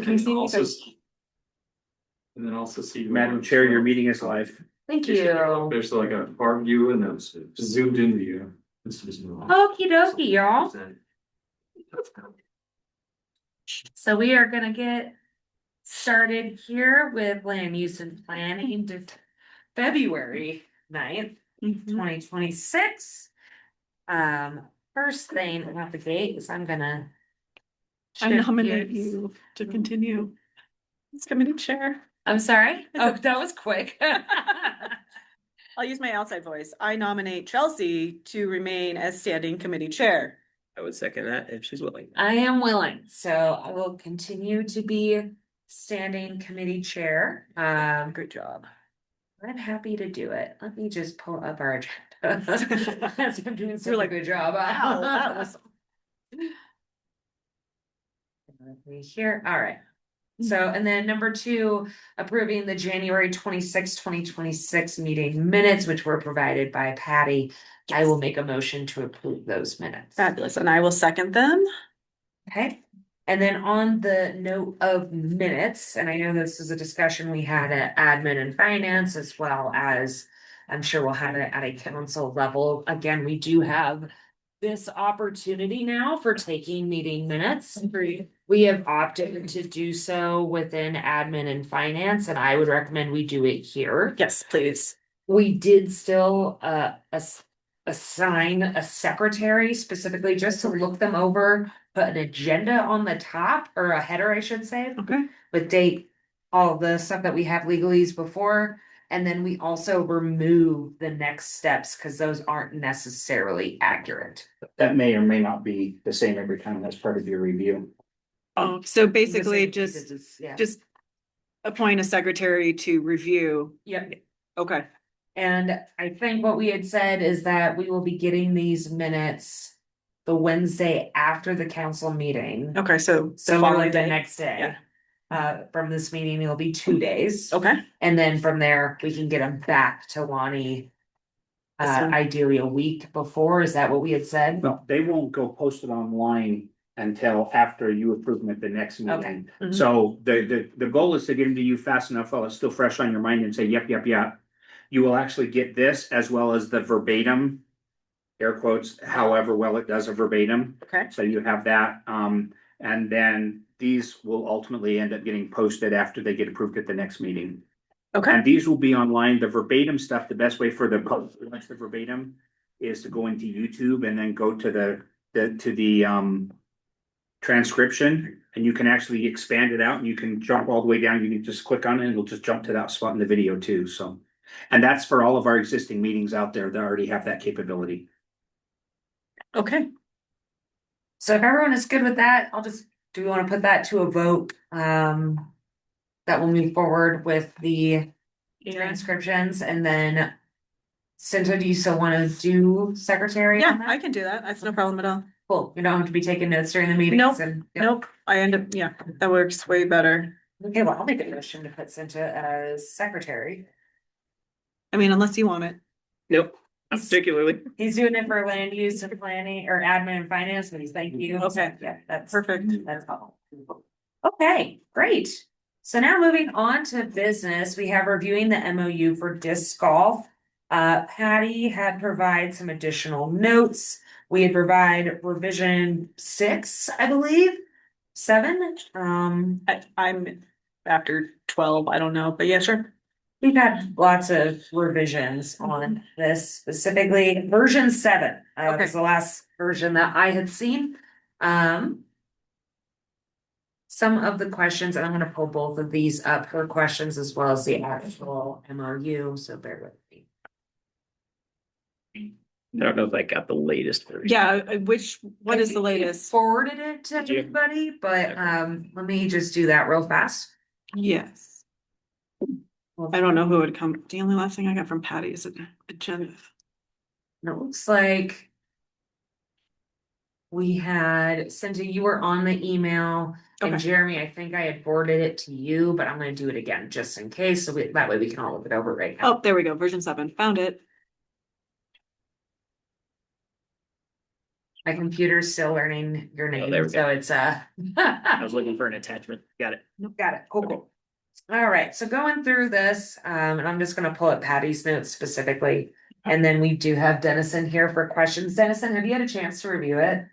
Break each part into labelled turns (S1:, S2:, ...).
S1: Casey.
S2: also, and then also see.
S3: Madam Chair, your meeting is live.
S1: Thank you.
S2: There's like a far view and then zoomed in view.
S1: Okie dokie, y'all. So we are gonna get started here with land use and planning to February 9th, 2026. First thing out the gate is I'm gonna.
S4: I
S1: shift
S4: nominate
S1: gears.
S4: you to continue as committee chair.
S1: I'm sorry? Oh, that was quick.
S4: I'll use my outside voice. I nominate Chelsea to remain as standing committee chair.
S3: I would second that if she's willing.
S1: I am willing, so I will continue to be standing committee chair.
S4: Great job.
S1: I'm happy to do it. Let me just pull up our agenda. I'm doing such a good job.
S4: Wow, that was
S1: Here, all right. So, and then number 2, approving the January 26, 2026 meeting minutes, which were provided by Patty. I will make a motion to approve those minutes.
S4: fabulous, and I will second them.
S1: Okay, and then on the note of minutes, and I know this is a discussion we had at admin and finance, as well as I'm sure we'll have it at a council level. Again, we do have this opportunity now for taking meeting minutes.
S4: Agreed.
S1: We have opted to do so within admin and finance, and I would recommend we do it here.
S4: Yes, please.
S1: We did still assign a secretary specifically just to look them over, put an agenda on the top, or a header, I should say,
S4: Okay.
S1: with date, all the stuff that we have legalese before. And then we also remove the next steps because those aren't necessarily accurate.
S3: That may or may not be the same every time. That's part of your review.
S4: Oh, so basically
S1: This is- yeah.
S4: just appoint a secretary to review.
S1: Yep.
S4: Okay.
S1: And I think what we had said is that we will be getting these minutes the Wednesday after the council meeting.
S4: Okay, so
S1: So
S4: following
S1: like the
S4: day.
S1: next day.
S4: Yeah.
S1: From this meeting, it'll be 2 days.
S4: Okay.
S1: And then from there, we can get them back to Lonnie.
S4: This one.
S1: Ideally a week before, is that what we had said?
S3: No, they won't go posted online until after you approve them at the next meeting.
S1: Okay.
S4: Mhm.
S3: So the goal is to get them to you fast enough while it's still fresh on your mind and say, yep. You will actually get this as well as the verbatim, air quotes, however well it does a verbatim.
S4: Okay.
S3: So you have that, and then these will ultimately end up getting posted after they get approved at the next meeting.
S4: Okay.
S3: And these will be online. The verbatim stuff, the best way for the verbatim is to go into YouTube and then go to the transcription, and you can actually expand it out and you can jump all the way down. You can just click on it and it'll just jump to that spot in the video too. So, and that's for all of our existing meetings out there that already have that capability.
S4: Okay.
S1: So if everyone is good with that, do we want to put that to a vote? That will move forward with the transcriptions, and then Cinta, do you still want to do secretary?
S4: Yeah,
S1: on that?
S4: I can do that. That's no problem at all.
S1: Cool, you don't have to be taking notes during the meetings.
S4: Nope.
S1: And
S4: Nope. I end up, yeah, that works way better.
S1: Okay, well, I'll make a motion to put Cinta as secretary.
S4: I mean, unless you want it.
S3: Nope, not particularly.
S1: He's doing it for land use and planning or admin and finance, but he's thank you.
S4: Okay.
S1: Yeah, that's
S4: Perfect.
S1: That's all. Okay, great. So now moving on to business, we have reviewing the MOU for disc golf. Patty had provided some additional notes. We had provided revision 6, I believe, 7.
S4: I'm after 12, I don't know, but yeah, sure.
S1: We've had lots of revisions on this, specifically version 7.
S4: Okay.
S1: Was the last version that I had seen. Some of the questions, and I'm gonna pull both of these up, her questions as well as the actual MOU, so bear with me.
S3: I don't know if I got the latest version.
S4: Yeah, what is the
S1: I
S4: latest?
S1: forwarded it to
S3: Did you?
S1: everybody, but let me just do that real fast.
S4: Yes. I don't know who would come. The only last thing I got from Patty is an agenda.
S1: And it looks like we had, Cindy, you were on the email, and
S4: Okay.
S1: Jeremy, I think I had forwarded it to you, but I'm gonna do it again just in case, so that way we can all look it over right now.
S4: Oh, there we go. Version 7. Found it.
S1: My computer's still learning your
S5: there we
S1: name,
S5: go.
S1: so it's
S5: I was looking for an attachment. Got it.
S1: got it, cool, cool. All right, so going through this, and I'm just gonna pull up Patty's notes specifically. And then we do have Dennison here for questions. Dennison, have you had a chance to review it?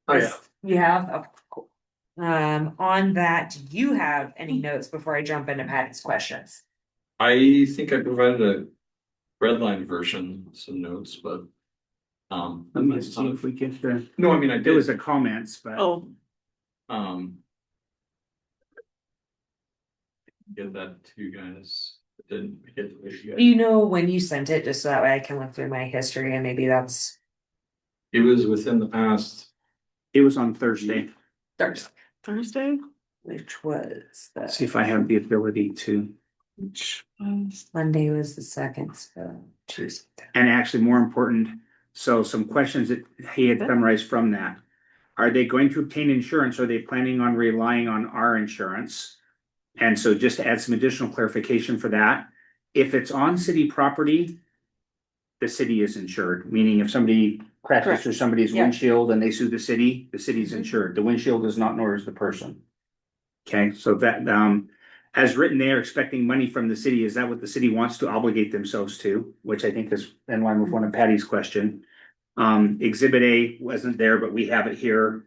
S2: Oh, yeah.
S1: You have? Oh, cool. On that, do you have any notes before I jump into Patty's questions?
S2: I think I provided a redline version, some notes, but.
S3: Let me see if we get the,
S2: No, I mean, I
S3: there was
S2: did,
S3: the comments, but.
S4: Oh,
S2: um. Get that to you guys, didn't get it to you
S1: Do
S2: guys.
S1: you know when you sent it, just so that way I can look through my history and maybe that's
S2: It was within the past,
S3: It was on Thursday.
S1: Thursday,
S4: Thursday?
S1: which was
S3: See
S1: the
S3: if I have the ability to,
S1: Monday was the second, so Tuesday.
S3: and actually more important, so some questions that he had summarized from that. Are they going to obtain insurance? Are they planning on relying on our insurance? And so just to add some additional clarification for that, if it's on city property, the city is insured, meaning if somebody crashes
S4: Correct.
S3: through somebody's
S1: Yeah.
S3: windshield and they sue the city's
S1: Mhm.
S3: insured. The windshield is not, nor is the person. Okay, so that, as written, they are expecting money from the city. Is that what the city wants to obligate themselves to? Which I think is in line with one of Patty's question. Exhibit A wasn't there, but we have it here.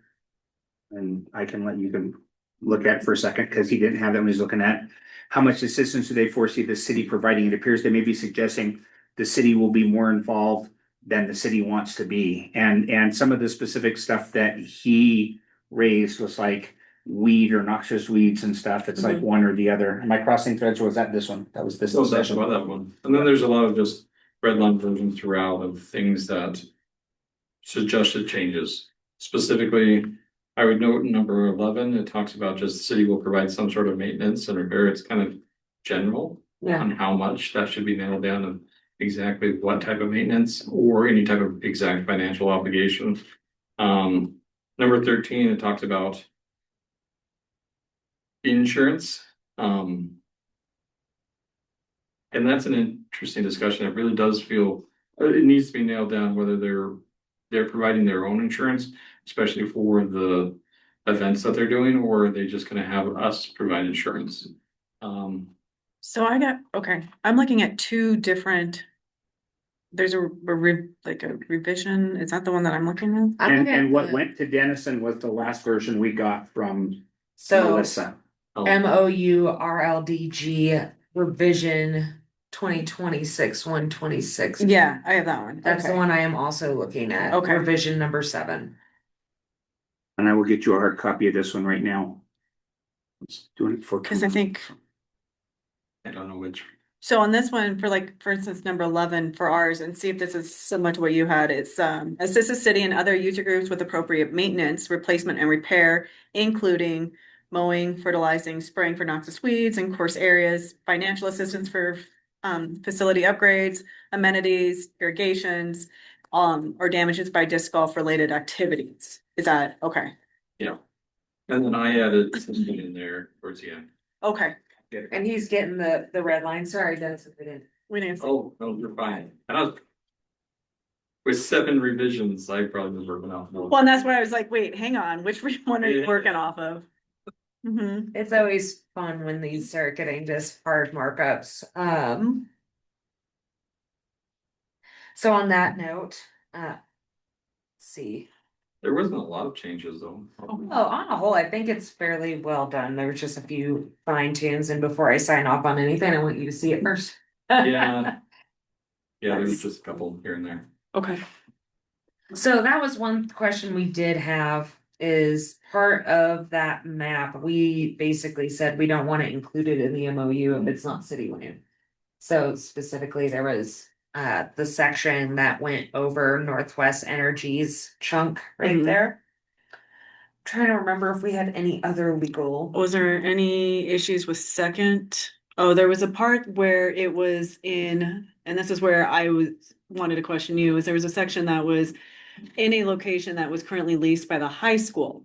S3: And I can let you can look at it for a second, because he didn't have that when he's looking at. How much assistance do they foresee the city providing? It appears they may be suggesting the city will be more involved than the city wants to be. And some of the specific stuff that he raised was like weed or noxious weeds and stuff. It's like one or the other. Am I crossing threads, or was that this one? That was this
S2: so that's
S3: session.
S2: about that one, and then there's a lot of just redline versions throughout of things that. Suggested changes, specifically, I would note in number 11, it talks about just the city will provide some sort of maintenance and repair, it's kind of general.
S1: Yeah,
S2: On how much that should be nailed down and exactly what type of maintenance or any type of exact financial obligation. Number 13, it talks about. Insurance, and that's an interesting discussion, it really does feel, it needs to be nailed down whether they're providing their own insurance, especially for the events that they're doing, or are they just gonna have us provide insurance?
S4: So okay, I'm looking at two different. There's a revision, is that the one that I'm looking at?
S1: I'm
S3: And,
S1: looking at
S3: and what
S1: the-
S3: went to Dennison was the last version we got from
S1: So
S3: Melissa.
S2: Oh,
S1: MOU revision 2026-126.
S4: Yeah, I have that one.
S1: That's the
S4: Okay.
S1: one I am also looking at.
S4: Okay.
S1: Revision number 7.
S3: And I will get you a hard copy of this one right now. Let's do it for.
S4: Cause I think,
S2: I don't know which,
S4: so on this one, for instance, number 11 for ours, and see if this is similar to what you had, it's assist the city and other user groups with appropriate maintenance, replacement and repair, including mowing, fertilizing, spraying for noxious weeds in course areas, financial assistance for facility upgrades, amenities, irrigations, or damages by disc golf related activities. Is that okay?
S2: yeah. And then I added something in there towards the end.
S4: Okay,
S1: And he's getting the red line. Sorry, Dennis, if we didn't.
S4: we didn't.
S2: Oh, no, you're fine. And I was. With 7 revisions, I probably was working off.
S4: Well, and that's why I was like, wait, hang on, which one are you
S2: Yeah.
S4: working off of? Mm-hmm.
S1: It's always fun when these start getting just hard markups. So on that note, let's see.
S2: There wasn't a lot of changes though.
S1: Oh, on a whole, I think it's fairly well done. There was just a few fine tunes, and before I sign off on anything, I want you to see it first.
S2: Yeah. Yeah, there was just a couple here and there.
S4: Okay.
S1: So that was one question we did have, is part of that map, we basically said we don't want to include it in the MOU if it's not city land. So specifically, there was the section that went over Northwest Energy's chunk right
S4: Mhm.
S1: there. Trying to remember if we had any other legal.
S4: Was there any issues with second? Oh, there was a part where it was in, and this is where wanted to question you, is there was a section that was in a location that was currently leased by the high school.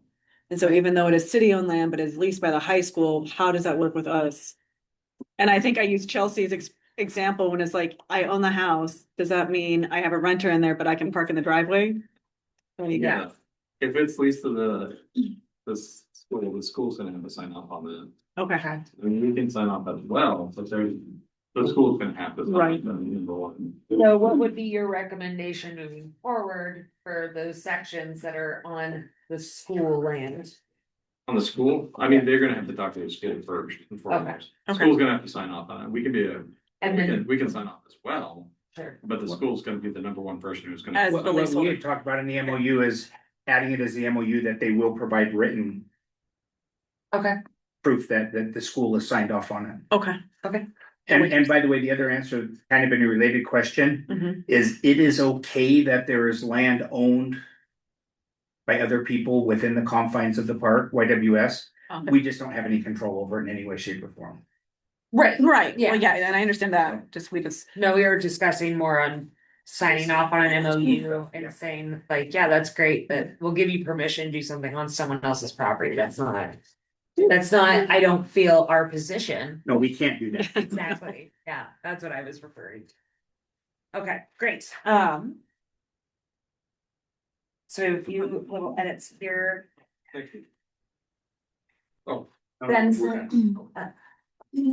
S4: And so even though it is city-owned land, but is leased by the high school, how does that work with us? And I think I used Chelsea's example when it's like, I own the house. Does that mean I have a renter in there, but I can park in the driveway? There you go.
S2: Yeah, If it's leased to the school's gonna have to sign off on it.
S4: Okay,
S1: Okay,
S2: I mean, we can sign off as well, but the school's gonna have to. sign
S4: Right.
S2: off on number one.
S1: so what would be your recommendation moving forward for those sections that are on the school land?
S2: On the school, I mean, they're gonna have to talk to the school first and foremost.
S4: Okay.
S2: School's gonna have to sign off on it. We can be
S1: And then,
S2: we can sign off as well,
S1: sure,
S2: but the school's gonna be the number one person who's gonna.
S4: As
S3: What
S4: the
S3: what we
S4: leaseholder.
S3: had talked about in the MOU is adding it as the MOU that they will provide written
S1: okay,
S3: proof that the school has signed off on it.
S4: okay.
S3: And by the way, the other answer, kind of in a related question,
S4: Mhm.
S3: is it is okay that there is land owned by other people within the confines of the park, YWS.
S4: Okay.
S3: We just don't have any control over it in any way, shape, or form.
S1: right,
S4: Right,
S1: Yeah.
S4: well, yeah, and I understand that, we just,
S1: no, we were discussing more on signing off on an MOU and saying like, yeah, that's great, but we'll give you permission to do something on someone else's property, that's not. I don't feel our position.
S3: No, we can't do that.
S1: Exactly, yeah, that's what I was referring to. Okay, great, so a few little edits here.
S2: Thank you. Oh.
S1: Ben,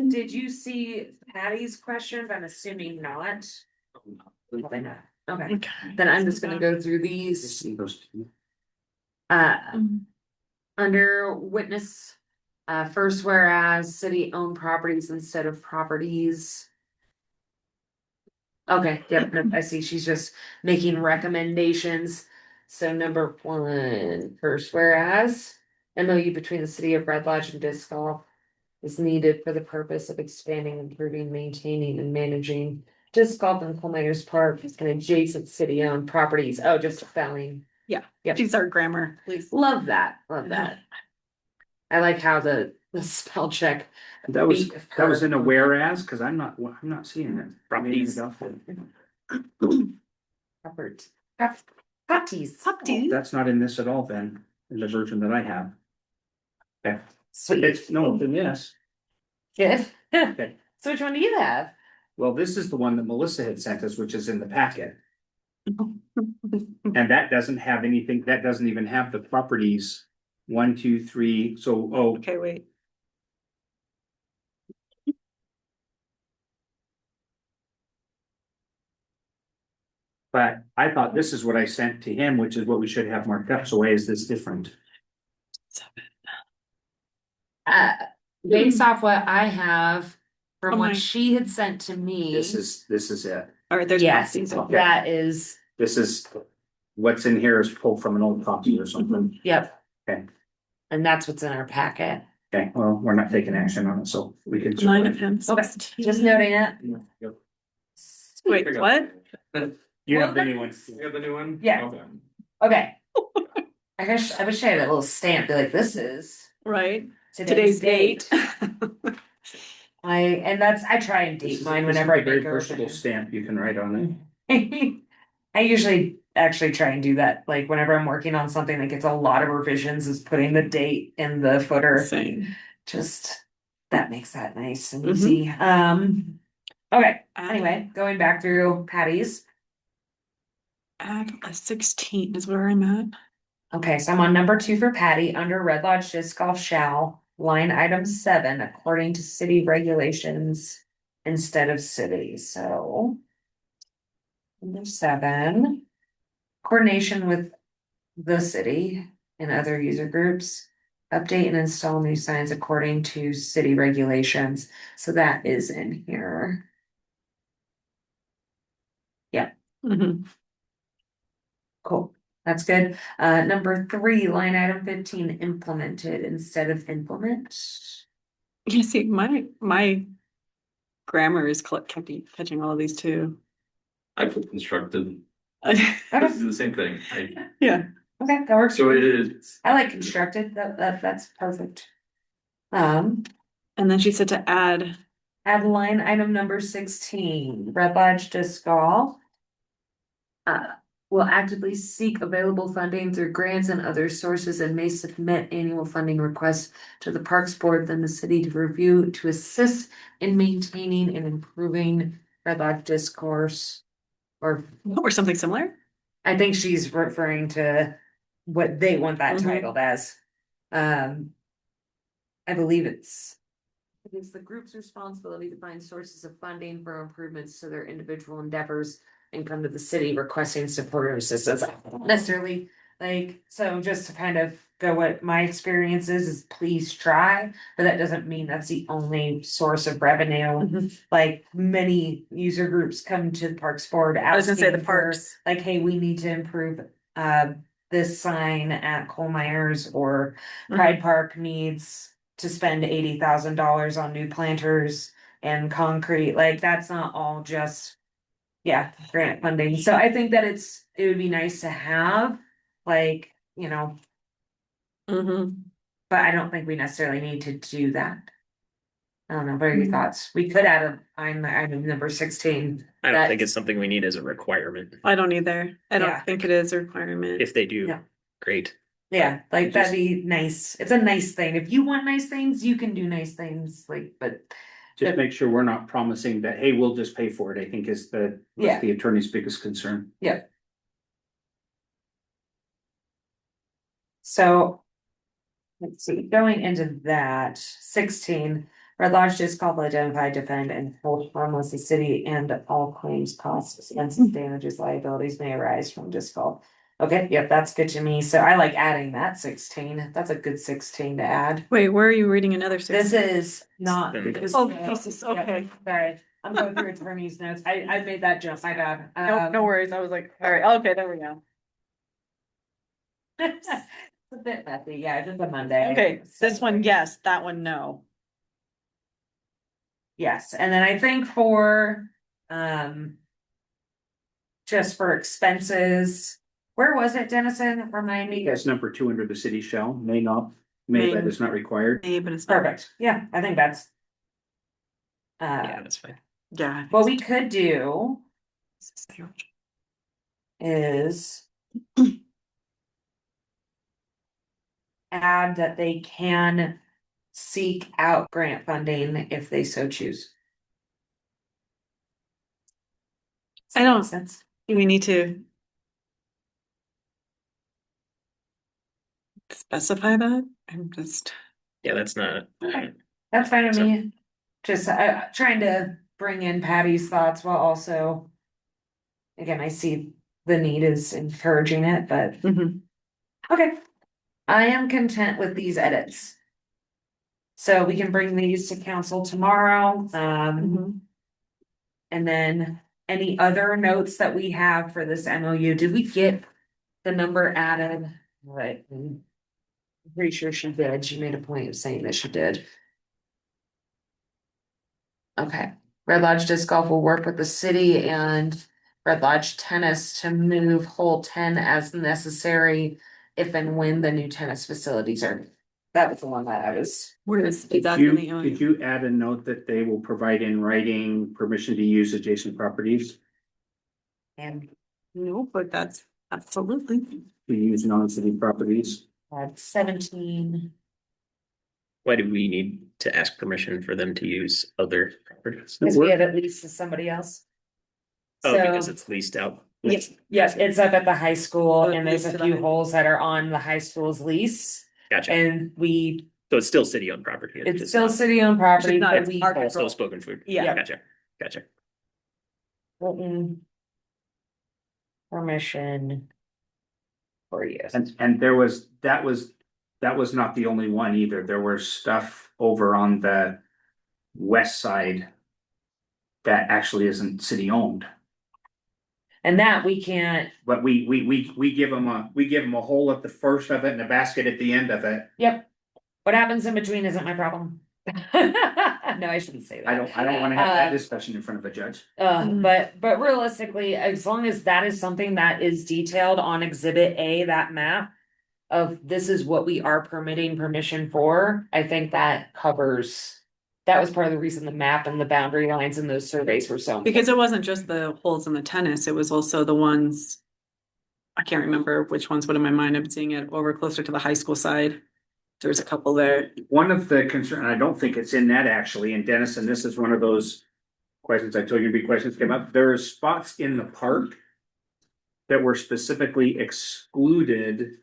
S1: did you see Patty's questions? I'm assuming not. Probably not. Okay,
S4: okay.
S1: then I'm just gonna go through these,
S3: See those two?
S4: Mm.
S1: under witness. First, whereas city owned properties instead of properties. Okay, yep, no, I see, she's just making recommendations. So number one, first, whereas MOU between the city of Red Lodge and Disc Golf is needed for the purpose of expanding, improving, maintaining, and managing disc golf in Coal Miners Park and adjacent city-owned properties. Oh, just spelling.
S4: Yeah,
S1: Yep.
S4: she's our grammar, please.
S1: Love that, love that. I like how the spell check.
S3: That was
S1: beat of
S3: in a
S1: her.
S3: whereas, cause I'm not seeing it.
S4: Properties.
S1: Robert. Properties.
S4: Properties.
S3: That's not in this at all, Ben, in the version that I have. Okay,
S1: Sweet.
S3: it's, no, then yes.
S1: Good.
S3: Okay.
S1: So which one do you have?
S3: Well, this is the one that Melissa had sent us, which is in the packet. And that doesn't have anything, that doesn't even have the properties. 1, 2, 3, so, oh,
S4: Okay, wait.
S3: but I thought this is what I sent to him, which is what we should have marked up, so why is this different?
S1: Based off what I have from
S4: Oh
S1: what
S4: my-
S1: she had sent to me.
S3: This is it,
S4: All right, there's.
S1: Yes,
S4: properties.
S3: Okay.
S1: that is,
S3: this is, what's in here is pulled from an old copy or something.
S1: yep.
S3: Okay.
S1: And that's what's in our packet.
S3: Okay, well, we're not taking action on it, so we can.
S4: Line of him.
S1: Okay, just noting it.
S3: Yep.
S4: Wait, what?
S3: You have the new one.
S2: You have the new one?
S1: Yeah.
S2: Okay.
S1: Okay. I wish I had a little stamp, be like, this is
S4: Right,
S1: today's
S4: today's date.
S1: I try and date mine
S3: This is
S1: whenever I
S3: a very
S1: make a
S3: versatile stamp you can write on it.
S1: I usually actually try and do that, like whenever I'm working on something that gets a lot of revisions, is putting the date in the footer.
S4: Same.
S1: Just, that makes that nice and
S4: Mhm.
S1: easy. Okay, anyway, going back through Patty's.
S4: Add a 16 is where I'm at.
S1: Okay, so I'm on number 2 for Patty, under Red Lodge Disc Golf shall, line item 7, according to city regulations instead of city, so. Number 7. Coordination with the city and other user groups. Update and install new signs according to city regulations, so that is in here.
S4: Mhm.
S1: Cool, that's good. Number 3, line item 15, implemented instead of implement.
S4: You see, my grammar is catching all of these too.
S2: I put constructed, this
S1: Okay,
S2: is the same thing,
S4: Yeah,
S1: okay, that works.
S2: so it is,
S1: I like constructed, that's perfect.
S4: and then she said to add,
S1: Add line item number 16, Red Lodge Disc Golf. Will actively seek available funding through grants and other sources and may submit annual funding requests to the Parks Board, then the city to review to assist in maintaining and improving Red Lodge Disc Course. Or
S4: or something similar.
S1: I think she's referring to what they want that
S4: Mhm.
S1: titled as. I believe it is the group's responsibility to find sources of funding for improvements to their individual endeavors and come to the city requesting support or assistance. I don't necessarily like, so just to kind of go what my experience is please try, but that doesn't mean that's the only source of revenue.
S4: Mhm.
S1: Like many user groups come to the Parks Board
S4: I was gonna say the
S1: asking for,
S4: parks.
S1: like, hey, we need to improve this sign at Cole Myers, or Pride Park needs to spend $80,000 on new planters and concrete. Like, that's not all just, yeah, grant funding. So I think that it would be nice to have, like, you know,
S4: Mhm.
S1: but I don't think we necessarily need to do that. I don't know, what are your
S4: Mhm.
S1: thoughts? We could add a, item number 16.
S5: I don't think
S1: that-
S5: it's something we need as a requirement.
S4: I don't either. I
S1: Yeah.
S4: don't think it is a requirement.
S5: If they do,
S1: Yeah.
S5: great.
S1: Yeah, like
S3: Just-
S1: that'd be nice. It's a nice thing. If you want nice things, you can do nice things, like, but
S3: Just make sure we're not promising that, hey, we'll just pay for it, I think is
S1: Yeah.
S3: the attorney's biggest concern.
S1: so. Let's see, going into that, 16, Red Lodge Disc Golf will identify, defend, and hold harmless the city and all claims, costs, expenses, damages, liabilities may arise from disc golf. Okay, yep, that's good to me. So I like adding that 16. That's a good 16 to add.
S4: Wait, where are you reading another
S1: This
S4: six?
S1: is not.
S4: Oh, Jesus, okay.
S1: Sorry, I'm going through attorney's notes. I made that jump, my bad.
S4: No worries. I was like, all right, okay, there we go.
S1: It's a bit messy, yeah, just a Monday.
S4: Okay, this one, yes, that one, no.
S1: Yes, and then I think for, just for expenses, where was it, Dennison? Remind me.
S3: That's number 2 under the city shall, may,
S4: May.
S3: but is not required.
S4: Hey, but it's not.
S1: Perfect, yeah, I think that's.
S5: Yeah, that's fine.
S4: Yeah.
S1: What we could do is. Add that they can seek out grant funding if they so choose.
S4: I don't-
S1: Makes sense.
S4: Do we need to specify that? I'm just.
S5: Yeah, that's not.
S1: That's fine with
S5: So-
S1: me. Just trying to bring in Patty's thoughts while also. Again, I see the need is encouraging it, but
S4: Mhm.
S1: okay. I am content with these edits. So we can bring these to council tomorrow,
S4: Mhm.
S1: and then any other notes that we have for this MOU, did we get the number added? Right. I'm pretty sure she did. She made a point of saying that she did. Okay, Red Lodge Disc Golf will work with the city and Red Lodge Tennis to move hole 10 as necessary if and when the new tennis facilities are. That was the one that I was.
S4: Where is
S3: Could
S4: that
S3: you,
S4: in the
S3: could you add a note that they will provide in writing permission to use adjacent properties
S1: And
S4: No, but that's absolutely.
S3: to use non-city properties?
S1: had 17.
S5: Why do we need to ask permission for them to use other properties?
S1: Because we have at least to somebody else.
S5: Oh,
S1: So-
S5: because it's leased out.
S1: Yes, it's up at the high school
S4: Oh,
S1: and there's
S4: leased
S1: a
S4: to the
S1: few
S4: high-
S1: holes that are on the high school's lease.
S5: Gotcha.
S1: And
S5: So it's still city owned property.
S1: it's
S5: just
S1: still
S5: not-
S1: city owned property,
S4: not-
S1: but
S4: it's
S1: we.
S4: our-
S5: Also spoken food.
S4: Yeah.
S5: Gotcha. Gotcha.
S1: Written Permission. For use.
S3: And that was not the only one either. There was stuff over on the west side that actually isn't city owned.
S1: And that we can't,
S3: But we give them a hole at the first of it and a basket at the end of it.
S1: yep. What happens in between isn't my problem. No, I shouldn't say that.
S3: I don't wanna have that
S1: Uh,
S3: discussion in front of a judge.
S4: Mhm.
S1: But realistically, as long as that is something that is detailed on exhibit A, that map. Of this is what we are permitting permission for, I think that covers. That was part of the reason the map and the boundary lines and those surveys were so.
S4: Because it wasn't just the holes in the tennis, it was also the ones. I can't remember which ones, but in my mind, I'm seeing it over closer to the high school side. There's a couple there.
S3: One of the concern, I don't think it's in that actually, and Dennis, and this is one of those questions I told you to be questions came up. There are spots in the park that were specifically excluded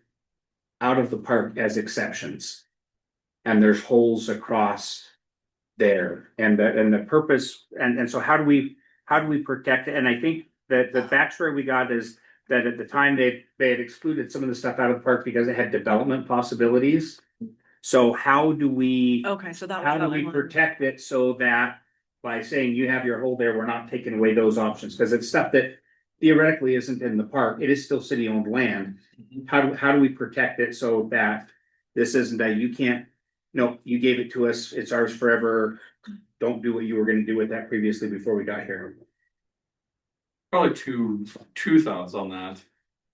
S3: out of the park as exceptions. And there's holes across there, and the purpose, and so how do we protect it? And I think that the backstory we got is that at the time they had excluded some of the stuff out of the park because it had development possibilities. So how do we?
S4: Okay, so that was.
S3: How do
S4: that
S3: we
S4: one.
S3: protect it so that by saying you have your hole there, we're not taking away those options? Because it's stuff that theoretically isn't in the park. It is still city owned land. How do we protect it so that this isn't that you can't, no, you gave it to us, it's ours forever. Don't do what you were gonna do with that previously before we got here.
S2: Probably two thoughts on that.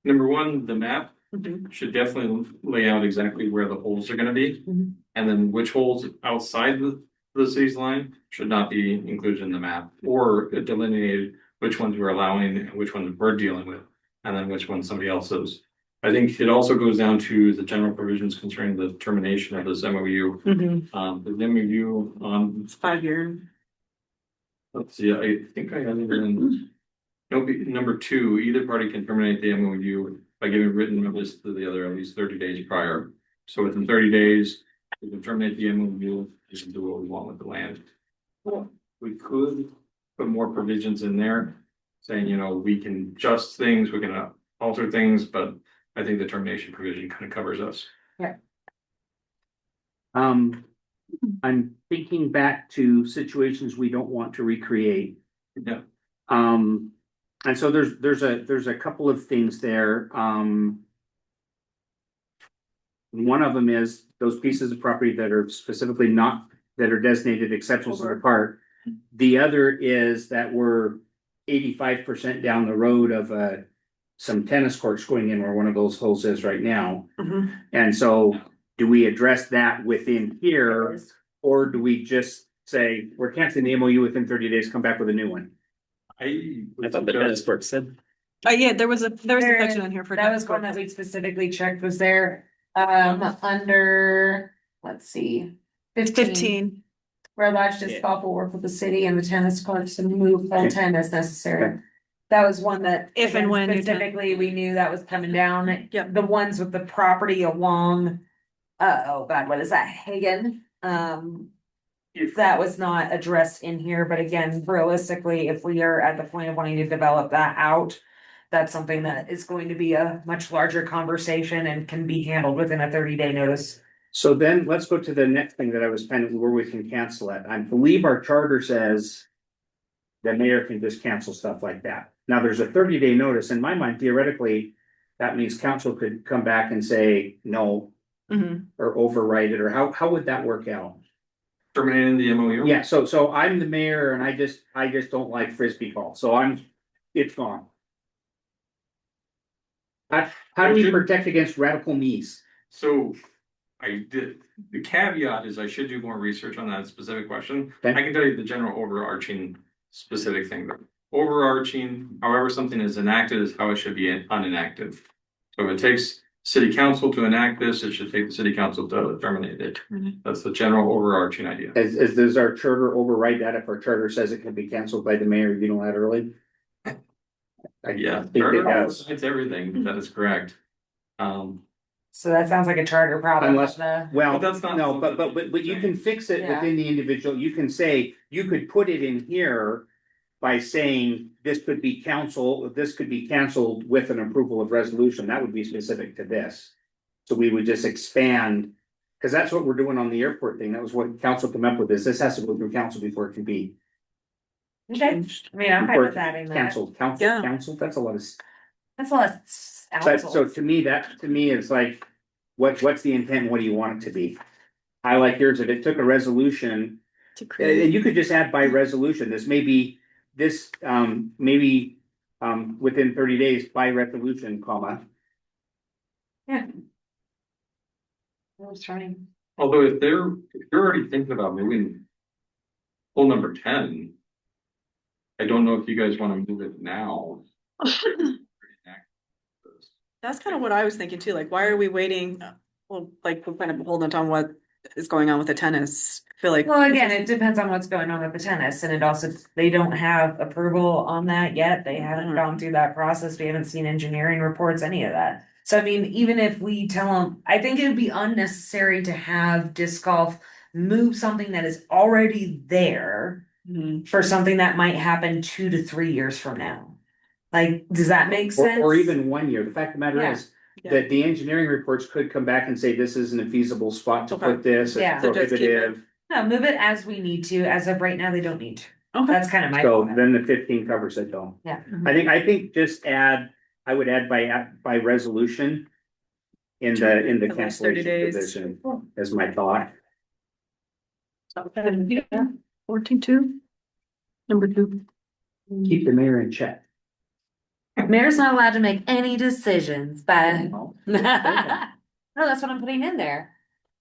S2: Number one, the map
S4: Mhm.
S2: should definitely lay out exactly where the holes are gonna be.
S4: Mhm.
S2: And then which holes outside the city's line should not be included in the map, or delineated which ones we're allowing and which ones we're dealing with, and then which ones somebody else is. I think it also goes down to the general provisions concerning the termination of this MOU.
S4: Mhm.
S2: The MOU on,
S4: It's 5 year.
S2: let's see, I think I have it in. Nope, number two, either party can terminate the MOU by giving written notice to the other at least 30 days prior. So within 30 days, we can terminate the MOU, we can do what we want with the land. We could put more provisions in there, saying, you know, we can adjust things, we can alter things, but I think the termination provision kind of covers us.
S3: I'm thinking back to situations we don't want to recreate.
S2: Yeah.
S3: And so there's a couple of things there. One of them is those pieces of property that are specifically not, that are designated exceptions to the park. The other is that we're 85% down the road of some tennis courts going in where one of those holes is right now.
S4: Mhm.
S3: And so do we address that within here? Or do we just say, we're canceling the MOU within 30 days, come back with a new one?
S2: I
S5: I thought the tennis court said.
S4: Yeah, there was a
S1: There-
S4: section in here for.
S1: That was one that we specifically checked was there, under, let's see.
S4: 15.
S1: Where lodged disc
S3: Yeah.
S1: golf will work with the city and the tennis courts and move full time as necessary. That was one that.
S4: If and
S1: again,
S4: when you
S1: Specifically, we knew that was coming down.
S4: Yep.
S1: The ones with the property along, oh God, what is that, Hagen? If that was not addressed in here, but again, realistically, if we are at the point of wanting to develop that out. That's something that is going to be a much larger conversation and can be handled within a 30-day notice.
S3: So then let's go to the next thing that I was kind of where we can cancel it. I believe our charter says. The mayor can just cancel stuff like that. Now, there's a 30-day notice. In my mind, theoretically, that means council could come back and say no.
S4: Mhm.
S3: Or override it, or how would that work out?
S2: Terminating the MOU?
S3: Yeah, so I'm the mayor and I just don't like frisbee golf, so it's gone. How do we protect against radical knees?
S2: So I did, the caveat is I should do more research on that specific question.
S3: Okay.
S2: I can tell you the general overarching specific thing. Overarching, however something is enacted is how it should be unenacted. So if it takes city council to enact this, it should take the city council to terminate it.
S4: Mhm.
S2: That's the general overarching idea.
S3: Does our charter override that if our charter says it can be canceled by the mayor unilaterally? I
S2: Yeah,
S3: think it
S2: charter
S3: does.
S2: overrides everything, that is correct.
S1: So that sounds like a charter problem.
S3: Unless- Well,
S2: But that's not-
S3: no, but you can fix it
S1: Yeah.
S3: within the individual, you can say, you could put it in here. By saying this could be this could be canceled with an approval of resolution, that would be specific to this. So we would just expand, cause that's what we're doing on the airport thing, that was what council came up with, this has to go through council before it can be
S1: Okay, I mean, I'm fine with adding that.
S3: canceled,
S4: Yeah.
S3: council, that's a lot of.
S1: That's a lot.
S3: But so to me, it's like, what's the intent, and what do you want it to be? I like yours, if it took a resolution,
S4: To create.
S3: and you could just add by resolution, this may be, maybe, within 30 days by resolution, comma.
S1: Yeah. I was trying.
S2: Although if you're already thinking about moving hole number 10. I don't know if you guys wanna move it now.
S4: That's kind of what I was thinking too, like, why are we waiting? Well, like, we're kind of holding on what is going on with the tennis, I feel like.
S1: Well, again, it depends on what's going on with the tennis and it also, they don't have approval on that yet. They haven't gone through that process. We haven't seen engineering reports, any of that. So I mean, even if we tell them, I think it would be unnecessary to have disc golf move something that is already there
S4: Mhm.
S1: for something that might happen 2 to 3 years from now. Like, does that make sense?
S3: Or even 1 year. The fact of the matter
S1: Yeah.
S3: is that the engineering reports could come back and say this isn't a feasible spot to put this,
S1: Yeah.
S3: it's
S4: So just keep it.
S3: prohibitive.
S1: No, move it as we need to. As of right now, they don't need to.
S4: Okay.
S1: That's kind of my
S3: So
S1: thought.
S3: then the 15 covers it though.
S1: Yeah.
S3: I think just add, I would add by resolution. In the
S4: At least 30
S3: cancellation
S4: days.
S3: position is my thought.
S4: 14.2. Number 2.
S3: Keep the mayor in check.
S1: Mayor's not allowed to make any decisions, but. No, that's what I'm putting in there.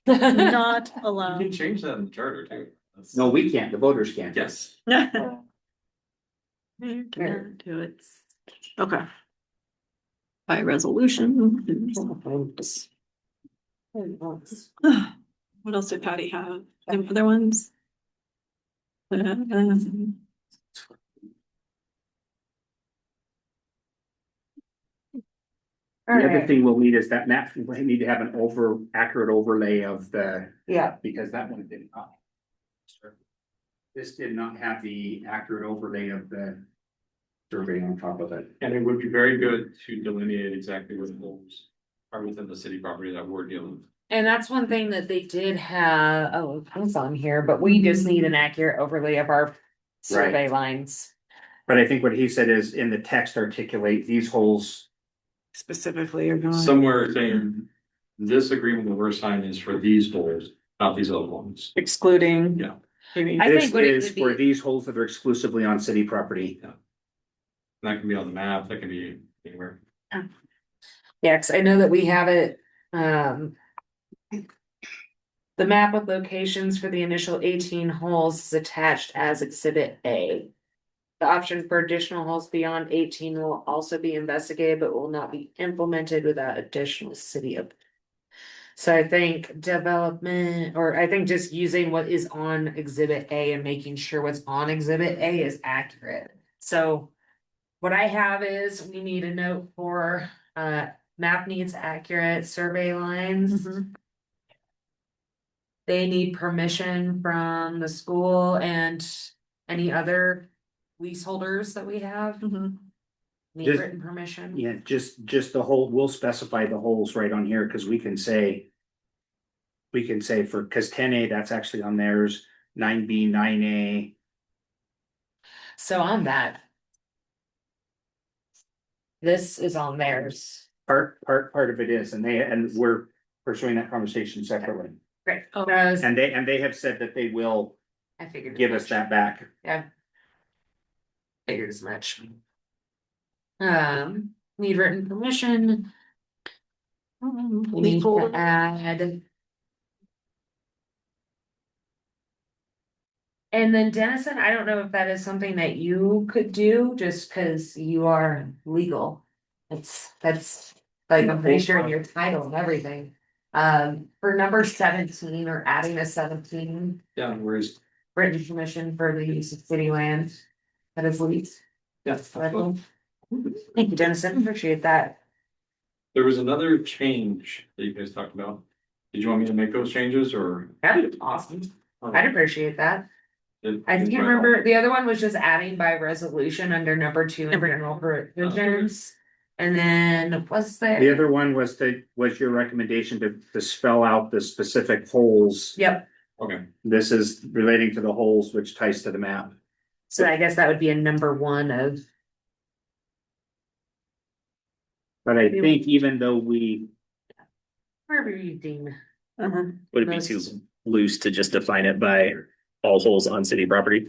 S4: Not
S2: You
S4: allowed.
S2: can change that in the charter too. That's-
S3: No, we can't, the voters can't.
S2: Yes.
S4: You cannot do it. Okay. By resolution. What else did Patty have? Any other ones?
S3: The other thing we'll need is that map, we need to have an accurate overlay of the,
S1: Yeah,
S3: because that one didn't. This did not have the accurate overlay of the survey on top of it.
S2: And it would be very good to delineate exactly what homes are within the city property that we're dealing with.
S1: and that's one thing that they did have, oh, it's on here, but we just need an accurate overlay of our survey lines.
S3: But I think what he said is in the text articulate these holes.
S4: Specifically or not?
S2: Somewhere saying this agreement that we're signing is for these holes, not these other ones.
S4: Excluding.
S2: Yeah.
S4: Maybe.
S1: I
S3: This
S1: think what it
S3: is
S1: would be-
S3: for these holes that are exclusively on city property.
S2: That can be on the map, that can be anywhere.
S1: Yeah, cause I know that we have it, the map with locations for the initial 18 holes is attached as exhibit A. The option for additional holes beyond 18 will also be investigated, but will not be implemented without additional city of. So I think development, or I think just using what is on exhibit A and making sure what's on exhibit A is accurate. So what I have is we need a note for, map needs accurate survey lines.
S4: Mhm.
S1: They need permission from the school and any other leaseholders that we have.
S4: Mhm.
S1: Need
S3: Just-
S1: written permission.
S3: Yeah, just the hole, we'll specify the holes right on here, cause we can say. We can say for, cause 10A, that's actually on theirs, 9B, 9A.
S1: So on that. This is on theirs.
S3: Part of it is, and we're pursuing that conversation separately.
S1: Great.
S4: Oh.
S3: And they have said that they will
S1: I figured. as
S3: give us
S1: much.
S3: that back.
S1: Yeah. Figured as much. Need written permission. We need to add. And then Dennison, I don't know if that is something that you could do, just cause you are legal. That's like, I'm pretty sure in your title and everything. For number 17 or adding a 17,
S2: Yeah, whereas,
S1: written permission for the use of city land. That is leased.
S2: yes,
S1: Thank you, Dennison, appreciate that.
S2: there was another change that you guys talked about. Did you want me to make those changes or?
S1: That'd be awesome. I'd appreciate that. I
S2: Did-
S1: can't remember, the other one was just adding by resolution under number 2 in general provisions. And then was
S3: The
S1: there?
S3: other one was your recommendation to spell out the specific holes.
S1: Yep,
S2: Okay,
S3: This is relating to the holes which ties to the map.
S1: so I guess that would be a number 1 of,
S3: But I think even though we,
S1: wherever you deem.
S4: Uh-huh.
S5: Would it be too loose to just define it by all holes on city property?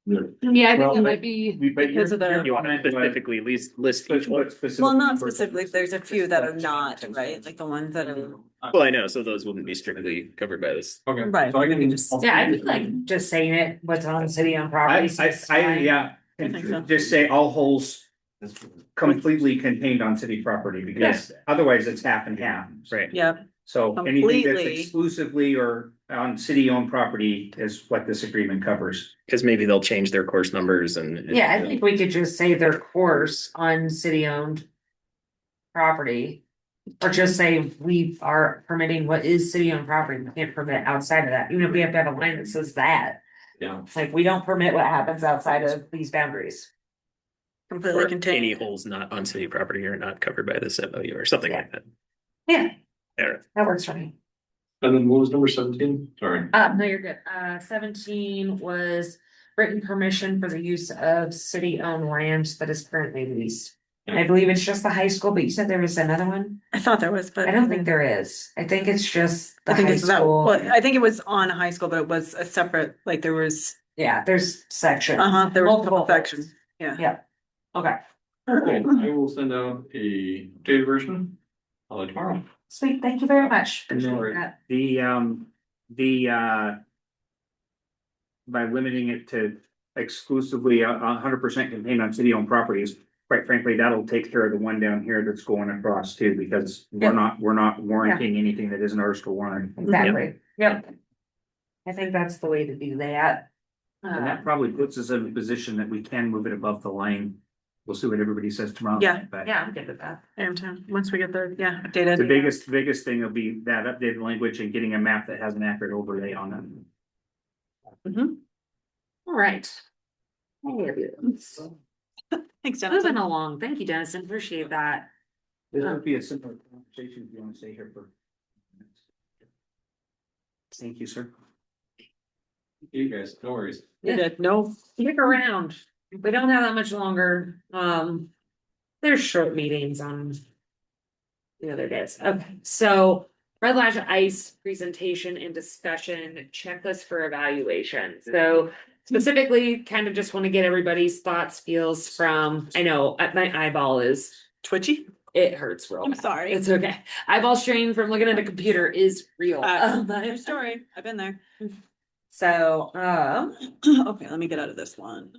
S1: Yeah, I
S3: Well,
S1: think it might be,
S4: Because of the-
S5: You want to specifically list each one?
S4: Well, not specifically, there's a few that are not, right? Like the ones that are.
S5: Well, I know, so those wouldn't be strictly covered by this.
S2: okay.
S4: Right,
S2: So I
S4: we
S2: can
S4: just-
S1: yeah, I think like just saying it, what's on city on property.
S3: yeah,
S4: I think so.
S3: just say all holes completely contained on city property, because otherwise it's half and half.
S5: Right.
S4: Yep,
S3: So anything that's
S4: Completely.
S3: exclusively or on city-owned property is what this agreement covers.
S5: Because maybe they'll change their course numbers and.
S1: Yeah, I think we could just say their course on city owned. property. Or just say we are permitting what is city owned property, we can't permit outside of that, even if we have to have a line that says that.
S2: Yeah.
S1: It's like, we don't permit what happens outside of these boundaries.
S4: Completely
S5: Or
S4: contained.
S5: any holes not on city property are not covered by this MOU or something like that.
S1: Yeah,
S5: Yeah.
S1: that works for me.
S2: And then what was number 17? Sorry.
S1: No, you're good. 17 was written permission for the use of city owned land that is currently leased. I believe it's just the high school, but you said there was another one?
S4: I thought there was, but.
S1: I don't think there is. I think it's just the
S4: I think
S1: high
S4: it's that,
S1: school.
S4: well, I think it was on high school, but it was a separate, like there was,
S1: Yeah, there's sections.
S4: there were
S1: Multiple
S4: multiple sections. Yeah.
S1: Yeah. Okay.
S2: Okay, I will send out a updated version. I'll let you tomorrow.
S1: Sweet. Thank you very much.
S2: No
S1: Appreciate
S2: worries.
S1: that.
S3: By limiting it to exclusively 100% contained on city-owned properties, quite frankly, that'll take care of the one down here that's going across too, because
S1: Yep.
S3: we're not warranting anything that isn't ours to warrant.
S1: Exactly. Yep. I think that's the way to do that.
S3: And that probably puts us in a position that we can move it above the line. We'll see what everybody says tomorrow.
S4: Yeah.
S3: But
S1: Yeah, I'm good with that.
S4: Once we get the,
S3: the
S4: updated.
S3: biggest thing will be that updated language and getting a map that has an accurate overlay on it.
S1: All right.
S4: Thanks,
S1: Moving
S4: Dennis.
S1: along. Thank you, Dennison. Appreciate that.
S3: This would be a similar conversation if you want to stay here for. Thank you, sir.
S2: You guys, no worries.
S4: You did, no,
S1: Stick around. We don't have that much longer. There's short meetings on the other days. Okay, so Red Lodge Ice presentation and discussion checklist for evaluation. So specifically, kind of just want to get everybody's thoughts, feels from, I know my eyeball is,
S4: twitchy.
S1: it hurts real
S4: I'm
S1: bad.
S4: sorry.
S1: It's okay. Eyeball strain from looking at a computer is real.
S4: True story. I've been there.
S1: So,
S4: Okay, let me get out of this one.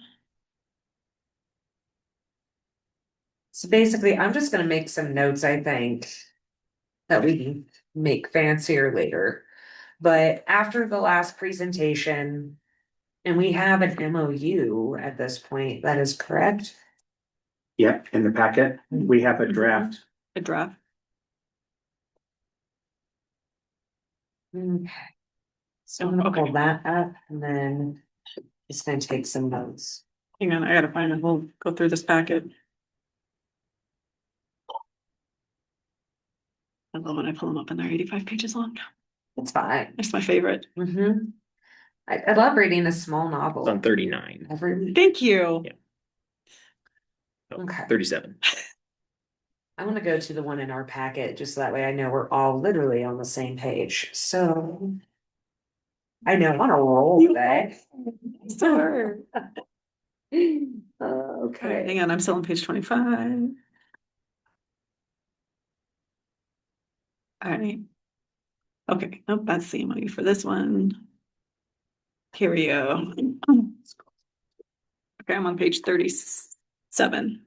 S1: so basically, I'm just gonna make some notes, I think, that we can make fancier later. But after the last presentation, and we have an MOU at this point, that is correct?
S3: Yep, in the packet, we have a draft.
S4: A draft.
S1: Okay. So I'm gonna
S4: Okay.
S1: pull that up and then just gonna take some notes.
S4: Hang on, I gotta find it. We'll go through this packet. I love when I pull them up and they're 85 pages long.
S1: It's fine.
S4: It's my favorite.
S1: I love reading a small
S5: It's on
S1: novel
S5: 39.
S1: every week.
S4: Thank you.
S5: Yeah. Oh,
S1: Okay.
S5: 37.
S1: I wanna go to the one in our packet, just so that way I know we're all literally on the same page, so. I know, I'm on a roll today.
S4: Sure.
S1: Okay.
S4: Okay, hang on, I'm still on page 25. All right. Okay, nope, that's the MOU for this one. Here we go. Okay, I'm on page 37.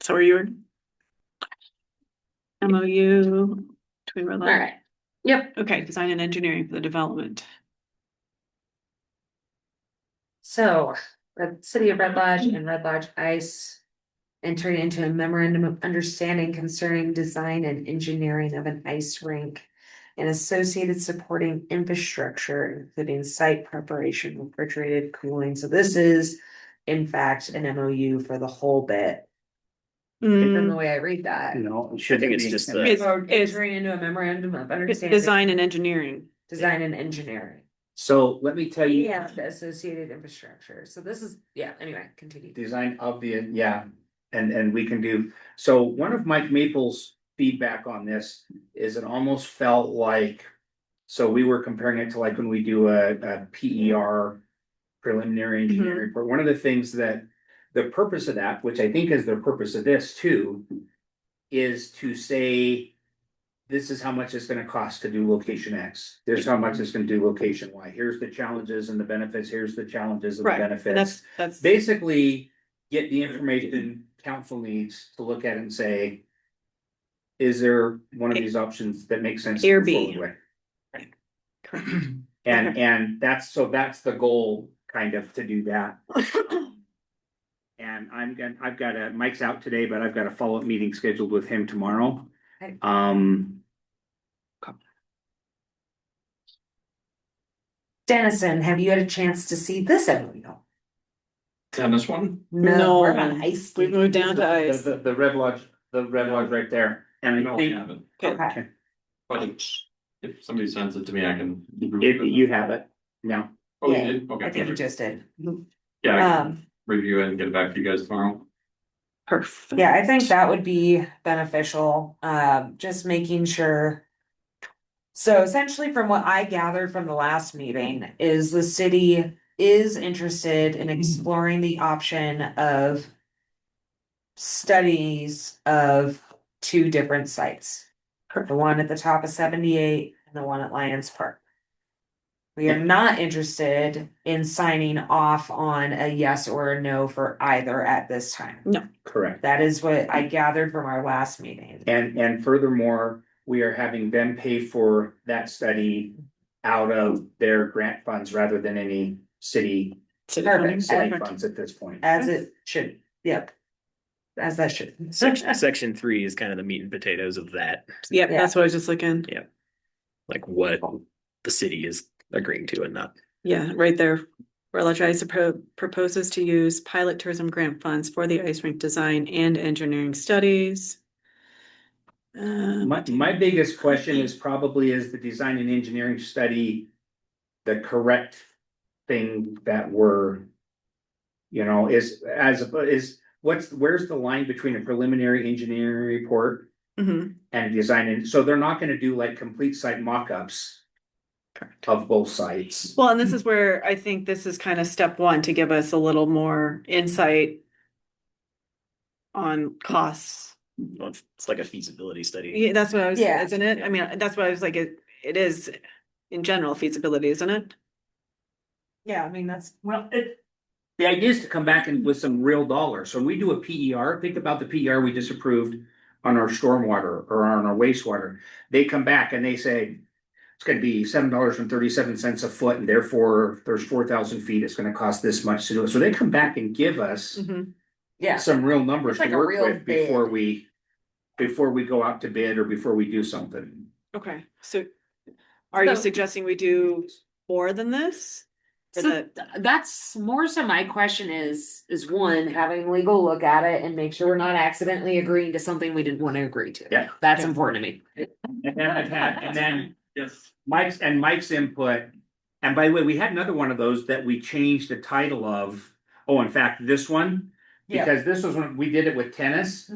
S4: So are you? MOU between Red Lodge.
S1: Alright, yep,
S4: Okay, design and engineering for the development.
S1: so, the city of Red Lodge and Red Lodge Ice. Entering into a memorandum of understanding concerning design and engineering of an ice rink. And associated supporting infrastructure, including site preparation, refrigerated cooling, so this is. In fact, an MOU for the whole bit, different the way I read that.
S3: No, it
S5: I
S3: should
S5: think
S3: be.
S5: it's just
S4: It's-
S5: the,
S1: Or entering into a memorandum of
S4: It's
S1: understanding.
S4: design and engineering.
S1: Design and engineering.
S3: So let me tell you.
S1: Yeah, the associated infrastructure, so this is, yeah, anyway, continue.
S3: Design of the, yeah, and we can do, so one of Mike Maple's feedback on this is it almost felt like. So we were comparing it to like when we do a PER. Preliminary engineering report, one of the things that, the purpose of that, which I think is the purpose of this too. Is to say. This is how much it's gonna cost to do location X, here's how much it's gonna do location Y, here's the challenges and the benefits, here's the challenges and the
S4: Right,
S3: benefits.
S4: that's.
S3: Basically, get the information council needs to look at it and say. Is there one of these options that makes sense? to
S4: A or
S3: move
S4: B.
S3: forward with?
S4: Correct.
S3: And that's the goal, kind of, to do that. And I've got Mike's out today, but I've got a follow-up meeting scheduled with him tomorrow.
S1: Okay. Dennison, have you had a chance to see this MOU?
S2: Tennis one?
S4: No,
S1: We're on ice.
S4: we moved down to ice.
S3: The Red Lodge, right there. And I
S2: No, I
S3: think
S2: haven't.
S1: Okay,
S2: But if somebody sends it to me, I can.
S3: you have it. No.
S2: Oh, you
S1: Yeah,
S2: did? Okay.
S1: I think you
S2: perfect.
S1: just did.
S2: Yeah, I can
S1: Um,
S2: review it and get it back to you guys tomorrow.
S4: Perfect.
S1: yeah, I think that would be beneficial, just making sure. So essentially, from what I gathered from the last meeting, is the city is interested in exploring the option of studies of two different sites. The one at the top of 78 and the one at Lions Park. We are not interested in signing off on a yes or a no for either at this time.
S3: Correct.
S1: That is what I gathered from our last meeting.
S3: And furthermore, we are having them pay for that study out of their grant funds rather than any city
S1: Perfect.
S3: funds at this point.
S1: As it should, yep. As that should.
S5: Section 3 is kind of the meat and potatoes of that,
S4: Yep,
S1: Yeah.
S4: that's what I was just looking.
S5: like what the city is agreeing to and not.
S4: Yeah, right there. Where Ice proposes to use pilot tourism grant funds for the ice rink design and engineering studies.
S3: My biggest question is probably is the design and engineering study the correct thing that we're, where's the line between a preliminary engineering report
S4: Mhm.
S3: and design? And so they're not gonna do like complete site mock-ups of both sites.
S4: Well, and this is where I think this is kind of step one to give us a little more insight on costs.
S5: Well, it's like a feasibility study.
S4: Yeah, that's what I was,
S1: Yeah.
S4: isn't it? I mean, that's what I was like, it is in general feasibility, isn't it?
S1: Yeah, I mean, that's.
S3: Well, the idea is to come back and with some real dollars. So when we do a PER, think about the PER we just approved on our stormwater or on our wastewater. They come back and they say, it's gonna be $7.37 a foot, and therefore there's 4,000 feet, it's gonna cost this much to do it. So they come back and give us
S4: Mhm.
S1: Yeah,
S3: some real numbers
S1: It's like
S3: to
S1: a
S3: work
S1: real
S3: with before
S1: bid.
S3: we go out to bid or before we do something.
S4: Okay, so are you
S1: So-
S4: suggesting we do more than this? Or
S1: So
S4: that-
S1: that's more so my question is one, having legal look at it and make sure we're not accidentally agreeing to something we didn't want to agree to.
S3: Yeah.
S1: That's
S4: Yeah.
S1: important to me.
S3: And then
S2: Yes.
S3: Mike's input. And by the way, we had another one of those that we changed the title of. Oh, in fact, this one,
S1: Yeah.
S3: because this was when we did it with tennis.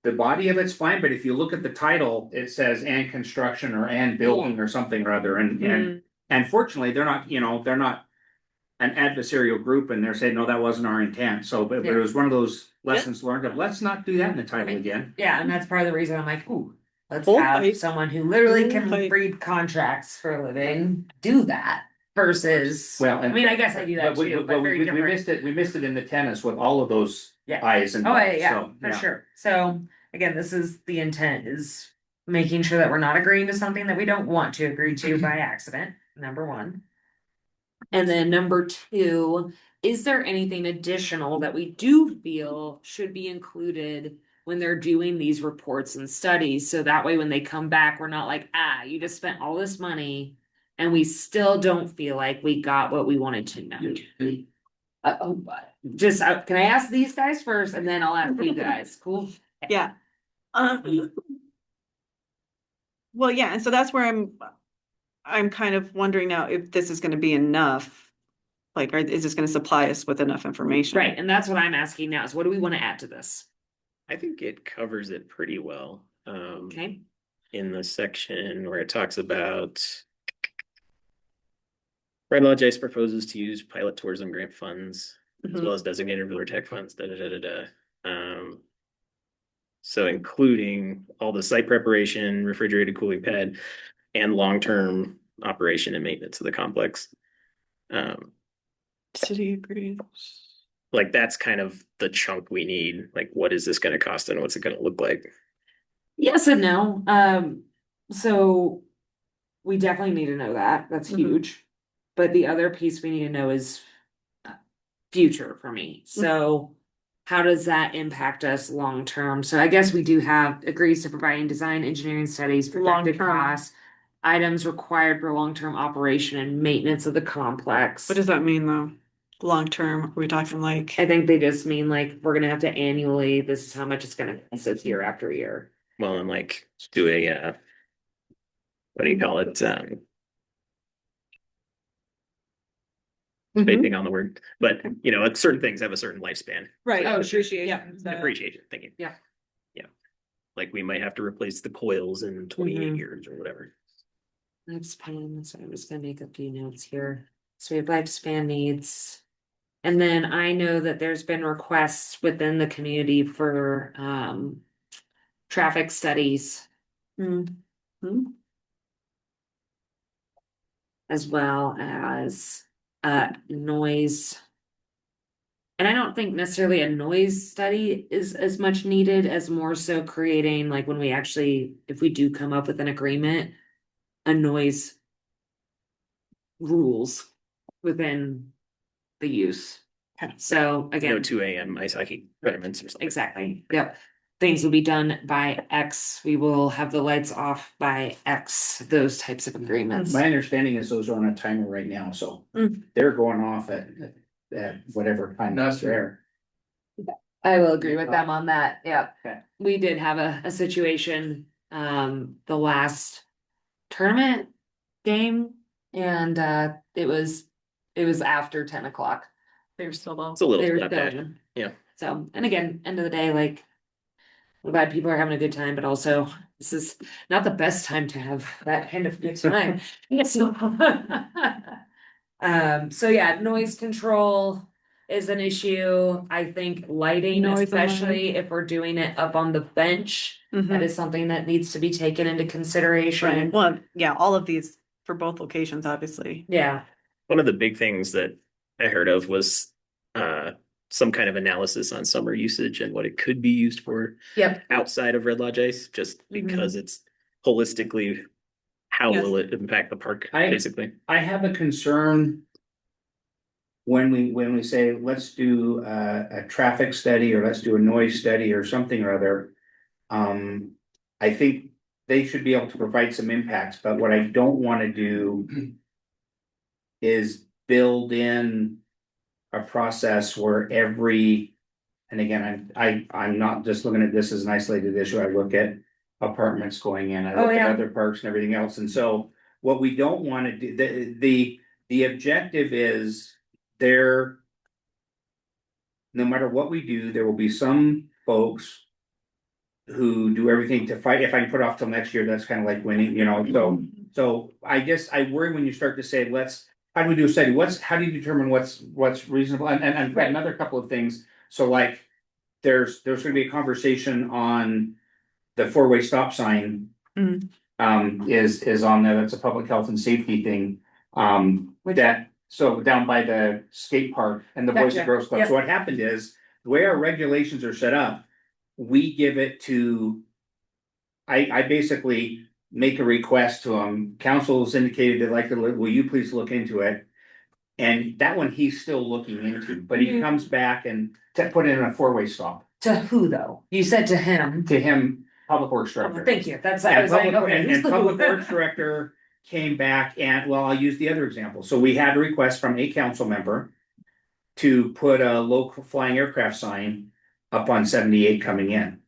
S3: The body of it's fine, but if you look at the title, it says and construction or and building or something or other. And fortunately, they're not an adversarial group and they're saying, no, that wasn't our intent. So, but it was one of those lessons learned of let's not do that in the title again.
S1: Yeah, and that's part of the reason I'm like, ooh, let's
S4: Hold
S1: have
S4: tight.
S1: someone who literally can
S4: Hold tight.
S1: read contracts for a living do that versus.
S3: Well,
S1: I mean, I guess I do that
S3: But we,
S1: too,
S3: but
S1: but very
S3: we
S1: different.
S3: we missed it in the tennis with all of those
S1: Yeah.
S3: eyes and.
S1: Oh, yeah,
S3: so,
S1: for sure. So again, this is the intent is making sure that we're not agreeing to something that we don't want to agree to by accident, number one. And then number two, is there anything additional that we do feel should be included when they're doing these reports and studies? So that way, when they come back, we're not like, you just spent all this money and we still don't feel like we got what we wanted to know. Can I ask these guys first and then I'll ask you guys? Cool.
S4: Yeah. Well, yeah, and so that's where I'm kind of wondering now if this is gonna be enough. Like, is this gonna supply us with enough information?
S1: Right, and that's what I'm asking now is what do we want to add to this?
S5: I think it covers it pretty well.
S1: Okay,
S5: In the section where it talks about Red Lodge Ice proposes to use pilot tourism grant funds as
S4: Mhm.
S5: well as designated ruler tech funds, So including all the site preparation, refrigerated cooling pad, and long-term operation and maintenance of the complex.
S4: City agrees.
S5: Like that's kind of the chunk we need. Like, what is this gonna cost and what's it gonna look like?
S1: yes and no, so. We definitely need to know that, that's
S4: Mhm.
S1: huge, but the other piece we need to know is. Future for me, so. how does that impact us long term? So I guess we do have agrees to providing design, engineering studies, projected
S4: Long-term.
S1: costs, items required for long-term operation and maintenance of the complex.
S4: What does that mean though? Long term, are we talking like?
S1: I think they just mean like, we're gonna have to annually, this is how much it's gonna cost us year after year.
S5: Well, and like do a, what do you call it? Spacing on the word, but you know, certain things have a certain lifespan.
S4: Right.
S1: Oh, sure.
S4: Appreciation.
S5: Appreciation, thank you.
S1: Yeah.
S5: Yeah. Like we might have to replace the coils in 28
S1: Mhm.
S5: years or whatever.
S1: Lifespan, so I'm just gonna make a few notes here. So we have lifespan needs. And then I know that there's been requests within the community for traffic studies
S4: Hmm.
S1: as well as noise. And I don't think necessarily a noise study is as much needed as more so creating, like when we actually, if we do come up with an agreement, a noise rules within the use.
S4: Okay.
S1: So
S5: No
S1: again,
S5: 2 a.m. ice hockey tournaments or something.
S1: exactly, yep. Things will be done by X, we will have the lights off by X, those types of agreements.
S3: My understanding is those are on a timer right now, so
S4: Mm.
S3: they're going off at whatever time that's there.
S1: I will agree with them on that, yeah.
S3: Okay.
S1: We did have a situation, the last tournament game, and it was after 10 o'clock.
S4: They're still low.
S5: It's a little
S1: They were
S5: not bad.
S1: done.
S5: Yeah.
S1: So, and again, end of the day, like, I'm glad people are having a good time, but also this is not the best time to have that kind of good time. Yes. So yeah, noise control is an issue. I think lighting,
S4: Noise and
S1: especially if we're doing it up on the bench, that
S4: Mhm.
S1: is something that needs to be taken into
S4: Right,
S1: consideration.
S4: well, yeah, all of these for both locations, obviously.
S1: Yeah,
S5: One of the big things that I heard of was some kind of analysis on summer usage and what it could be used for
S1: yep,
S5: outside of Red Lodge Ice, just because it's holistically, how
S4: Yes.
S5: will it impact the park,
S3: I-
S5: basically?
S3: I have a concern. When we say, let's do a traffic study or let's do a noise study or something or other. I think they should be able to provide some impacts, but what I don't wanna do. Is build in a process where every. And again, I'm not just looking at this as an isolated issue, I look at apartments going in, I
S1: Oh,
S3: look at
S1: yeah.
S3: other parks and everything else, and so. What we don't wanna do, the objective is there. No matter what we do, there will be some folks. Who do everything to fight, if I can put off till next year, that's kind of like winning, so I guess I worry when you start to say, how do we do a study, how do you determine what's reasonable, and
S1: Right.
S3: another couple of things, so like. There's gonna be a conversation on the four-way stop sign.
S4: Mm.
S3: Is on there, that's a public health and safety thing,
S1: Which-
S3: so down by the skate park and the Boys
S1: Gotcha.
S3: and Girls Club,
S1: Yep.
S3: so what happened is, the way our regulations are set up. We give it to. I basically make a request to them, council's indicated they'd like to, will you please look into it? And that one he's still looking into, but he
S1: Mhm.
S3: comes back and to put in a four-way stop
S1: to who though? You said to him.
S3: to him, Public Works Director.
S1: Thank you, that's, I
S3: And
S1: was like,
S3: public,
S1: okay.
S3: and
S1: who's the
S3: Public
S1: who?
S3: Works Director came back and, well, I'll use the other example. So we had a request from a council member. To put a local flying aircraft sign up on 78 coming in.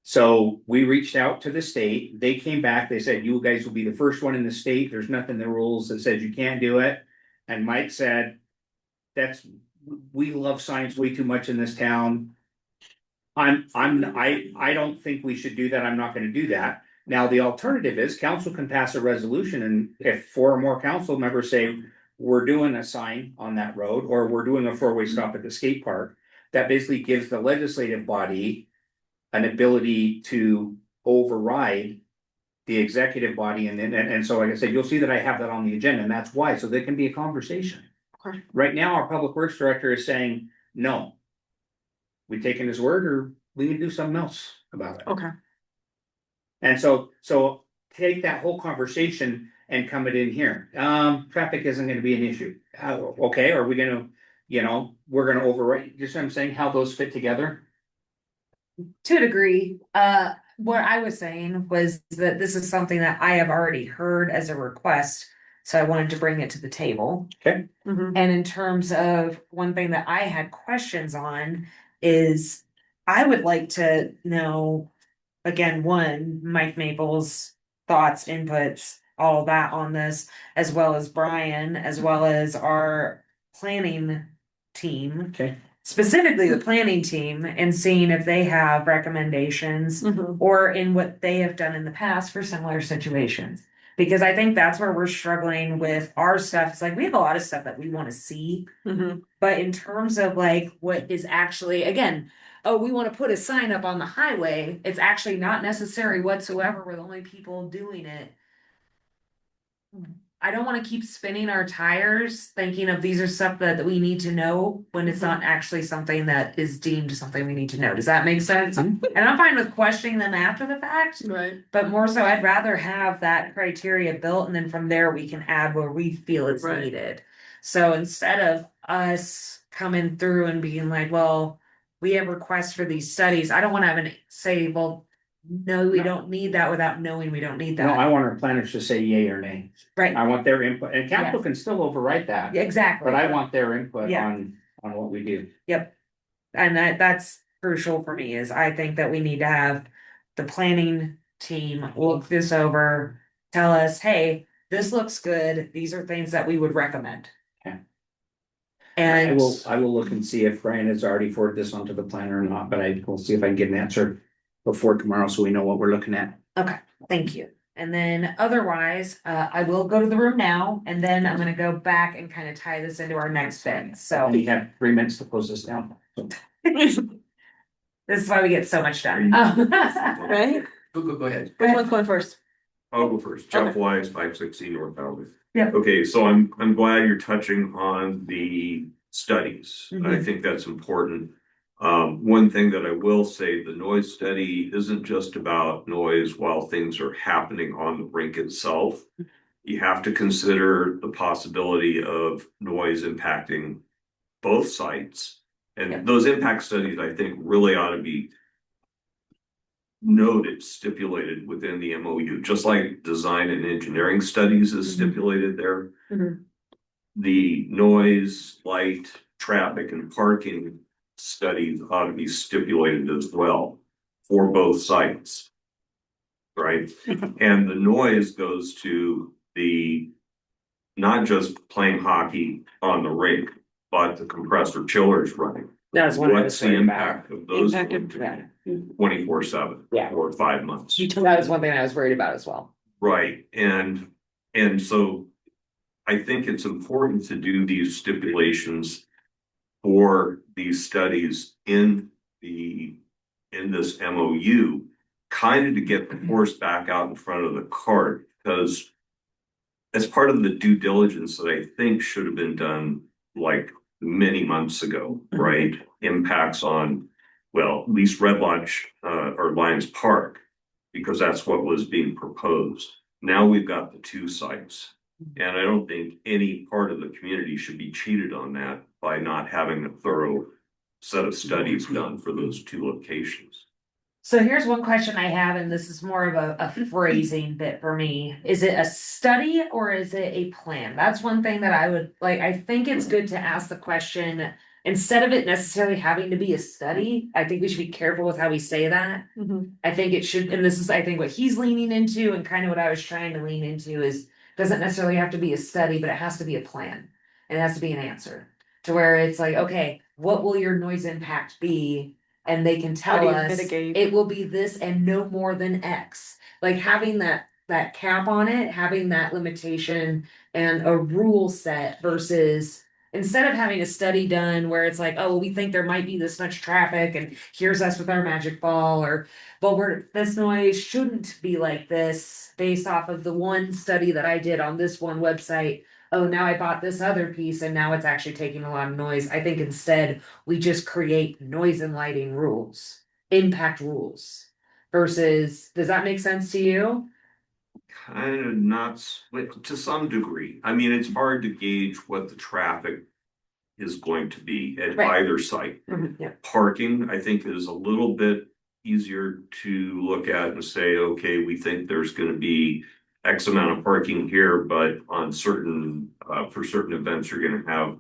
S3: So we reached out to the state, they came back, they said, you guys will be the first one in the state, there's nothing in the rules that says you can't do it. And Mike said, we love signs way too much in this town. I don't think we should do that, I'm not gonna do that. Now, the alternative is council can pass a resolution, and if 4 or more council members say. We're doing a sign on that road, or we're doing a four-way stop at the skate park, that basically gives the legislative body. An ability to override. The executive body, and so like I said, you'll see that I have that on the agenda, and that's why, so there can be a conversation.
S4: Okay.
S3: Right now, our Public Works Director is saying, no. We taking his word, or we can do something else about it.
S4: Okay,
S3: And so take that whole conversation and come it in here. Traffic isn't gonna be an issue. Okay, are we gonna, you know, we're gonna overwrite, just what I'm saying, how those fit together.
S1: To a degree, what I was saying was that this is something that I have already heard as a request. So I wanted to bring it to the table.
S3: Okay.
S4: Mhm.
S1: And in terms of one thing that I had questions on is I would like to know, again, one, Mike Maples' thoughts, inputs, all that on this, as well as Brian, as well as our planning team,
S3: Okay.
S1: specifically the planning team, and seeing if they have recommendations
S4: Mhm.
S1: or in what they have done in the past for similar situations. Because I think that's where we're struggling with our stuff. It's like we have a lot of stuff that we want to see,
S4: Mhm.
S1: but in terms of like what is actually, again, oh, we want to put a sign up on the highway, it's actually not necessary whatsoever. We're the only people doing it. I don't want to keep spinning our tires thinking of these are stuff that we need to know when it's not actually something that is deemed something we need to know. Does that make sense? And I'm fine with questioning them after the fact,
S4: Right.
S1: but more so I'd rather have that criteria built and then from there we can add where we feel it's
S4: Right.
S1: needed. So instead of us coming through and being like, well, we have requests for these studies, I don't want to have an say, well, no, we
S3: No.
S1: don't need that without knowing we don't need
S3: No, I
S1: that.
S3: want our planners to say yay or nay.
S1: Right,
S3: I want their input, and council can still overwrite that,
S1: exactly.
S3: but I want their input
S1: Yeah.
S3: on what we do.
S1: Yep. And that's crucial for me is I think that we need to have the planning team look this over, tell us, hey, this looks good. These are things that we would recommend.
S3: Okay.
S1: And
S3: I will look and see if Brian has already forwarded this onto the planner or not, but I will see if I can get an answer before tomorrow, so we know what we're looking at.
S1: okay, thank you. And then otherwise, I will go to the room now and then I'm gonna go back and kind of tie this into our next thing. So
S3: We have 3 minutes to close this down.
S1: this is why we get so much done.
S4: Right?
S6: Go ahead.
S4: Which one's going first?
S6: I'll go first. Jeff
S4: Okay.
S6: Wise, 560 North Valley.
S1: Yeah.
S6: Okay, so I'm glad you're touching on the studies. I
S1: Mhm.
S6: think that's important. One thing that I will say, the noise study isn't just about noise while things are happening on the rink itself. You have to consider the possibility of noise impacting both sites.
S1: Yeah.
S6: And those impact studies, I think, really ought to be noted, stipulated within the MOU, just like design and engineering studies is
S1: Mhm.
S6: stipulated there.
S1: Mhm.
S6: The noise, light, traffic and parking studies ought to be stipulated as well for both sites. Right? And the noise goes to the, not just playing hockey on the rink, but the compressor chillers running.
S1: That's what I was
S6: What's the
S1: worried about.
S6: impact of those
S4: Impacted-
S6: going to be 24/7
S1: Yeah.
S6: or 5 months?
S1: That was one thing I was worried about as well.
S6: Right, and so I think it's important to do these stipulations for these studies in this MOU, kind of to get the horse back out in front of the cart, because as part of the due diligence that I think should have been done like many months ago, right? Impacts on, well, at least Red Lodge or Lions Park, because that's what was being proposed. Now we've got the two sites. And I don't think any part of the community should be cheated on that by not having a thorough set of studies done for those two locations.
S1: So here's one question I have, and this is more of a phrasing bit for me. Is it a study or is it a plan? That's one thing that I would like. I think it's good to ask the question instead of it necessarily having to be a study. I think we should be careful with how we say that.
S4: Mhm.
S1: I think it should, and this is, I think, what he's leaning into, and kind of what I was trying to lean into is doesn't necessarily have to be a study, but it has to be a plan. And it has to be an answer to where it's like, okay, what will your noise impact be? And they can
S4: How do
S1: tell
S4: you
S1: us
S4: mitigate?
S1: it will be this and no more than X. Like having that cap on it, having that limitation and a rule set versus instead of having a study done where it's like, oh, well, we think there might be this much traffic and here's us with our magic ball, or but this noise shouldn't be like this based off of the one study that I did on this one website. Oh, now I bought this other piece and now it's actually taking a lot of noise. I think instead we just create noise and lighting rules, impact rules versus, does that make sense to you?
S6: Kind of not, to some degree. I mean, it's hard to gauge what the traffic is going to be at
S1: Right.
S6: either site.
S1: Yeah.
S6: Parking, I think, is a little bit easier to look at and say, okay, we think there's gonna be X amount of parking here, but on certain, for certain events, you're gonna have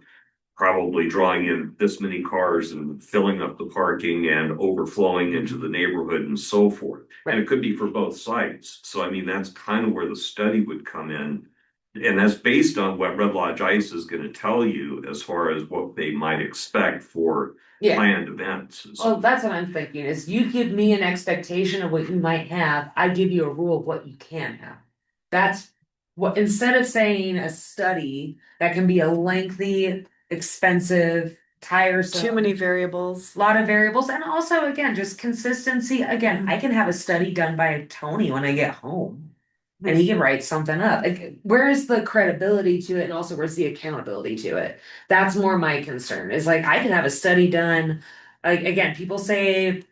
S6: probably drawing in this many cars and filling up the parking and overflowing into the neighborhood and so forth. And it could be for both sites. So I mean, that's kind of where the study would come in. And that's based on what Red Lodge Ice is gonna tell you as far as what they might expect for
S1: Yeah.
S6: planned events.
S1: Well, that's what I'm thinking is you give me an expectation of what you might have, I give you a rule of what you can have. That's what, instead of saying a study that can be a lengthy, expensive, tiresome.
S4: Too many variables.
S1: Lot of variables, and also again, just consistency. Again, I can have a study done by Tony when I get home. And he can write something up. Like, where is the credibility to it, and also where's the accountability to it? That's more my concern. Is like I can have a study done. Like again, people say,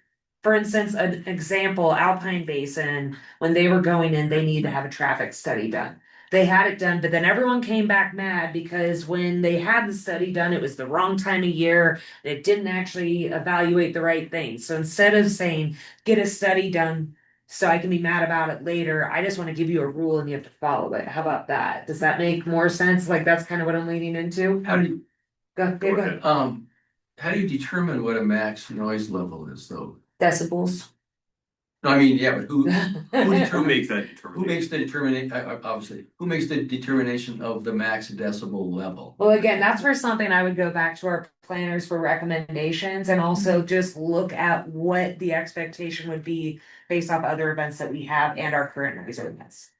S1: for instance, an example, Alpine Basin, when they were going in, they needed to have a traffic study done. They had it done, but then everyone came back mad because when they had the study done, it was the wrong time of year. And it didn't actually evaluate the right things. So instead of saying, get a study done so I can be mad about it later, I just want to give you a rule and you have to follow it. How about that? Does that make more sense? Like that's kind of what I'm leaning into.
S7: How do you,
S1: Go ahead.
S7: how do you determine what a max noise level is though?
S1: Decibels.
S7: No, I mean, yeah, but who
S6: Who
S7: determines,
S6: makes that
S7: who makes
S6: determination?
S7: the determination, obviously, who makes the determination of the max decibel level?
S1: Well, again, that's where something I would go back to our planners for recommendations and also just look at what the expectation would be based off other events that we have and our current noise ordinance.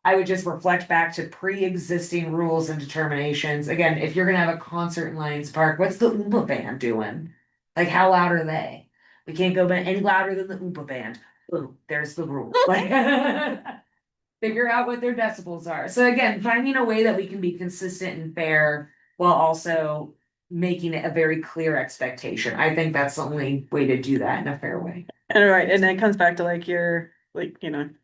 S1: I would just reflect back to pre-existing rules and determinations. Again, if you're gonna have a concert in Lions Park, what's the Oompa band doing? Like, how loud are they? We can't go any louder than the Oompa band. Boom, there's the rule. Like, figure out what their decibels are. So again, finding a way that we can be consistent and fair while also making it a very clear expectation. I think that's the only way to do that in a fair way.
S4: And right, and then it comes back to like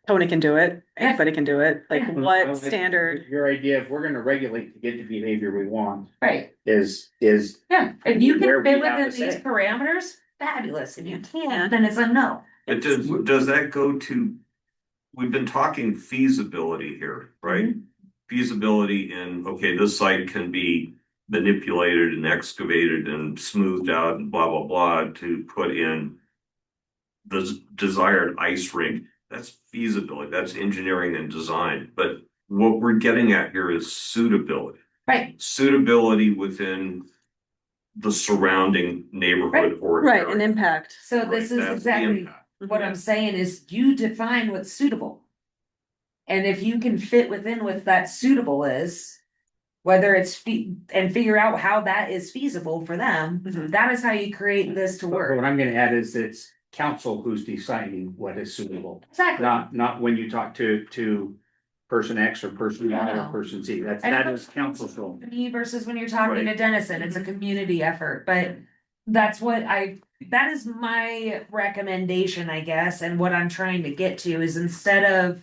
S4: Tony can do it,
S1: Yeah.
S4: anybody can do it, like
S1: Yeah.
S4: what standard?
S3: Your idea, if we're gonna regulate to get the behavior we want,
S1: Right.
S3: is
S1: Yeah, if you
S3: Where
S1: can
S3: we
S1: fit
S3: have
S1: within
S3: to
S1: these
S3: say.
S1: parameters, fabulous. If you can't, then it's a no.
S6: But does that go to, we've been talking feasibility here, right? Feasibility in, okay, this site can be manipulated and excavated and smoothed out and blah, blah, blah to put in the desired ice rink. That's feasibility, that's engineering and design. But what we're getting at here is suitability.
S1: Right,
S6: Suitability within the surrounding neighborhood or
S4: Right,
S6: area.
S4: an impact.
S1: so
S6: Right,
S1: this is
S6: that's the
S1: exactly
S6: impact.
S1: what I'm saying is you define what's suitable. And if you can fit within what that suitable is, whether it's and figure out how that is feasible for them,
S4: Mhm.
S1: that is how you create this to
S3: But
S1: work.
S3: what I'm gonna add is it's council who's deciding what is suitable.
S1: Exactly.
S3: Not when you talk to person X or person Y
S1: No.
S3: or person Z,
S1: And
S3: that
S1: it's
S3: is council's role.
S1: Me versus when you're talking to
S6: Right.
S1: Dennison, it's a community effort, but that's what that is my recommendation, I guess, and what I'm trying to get to is instead of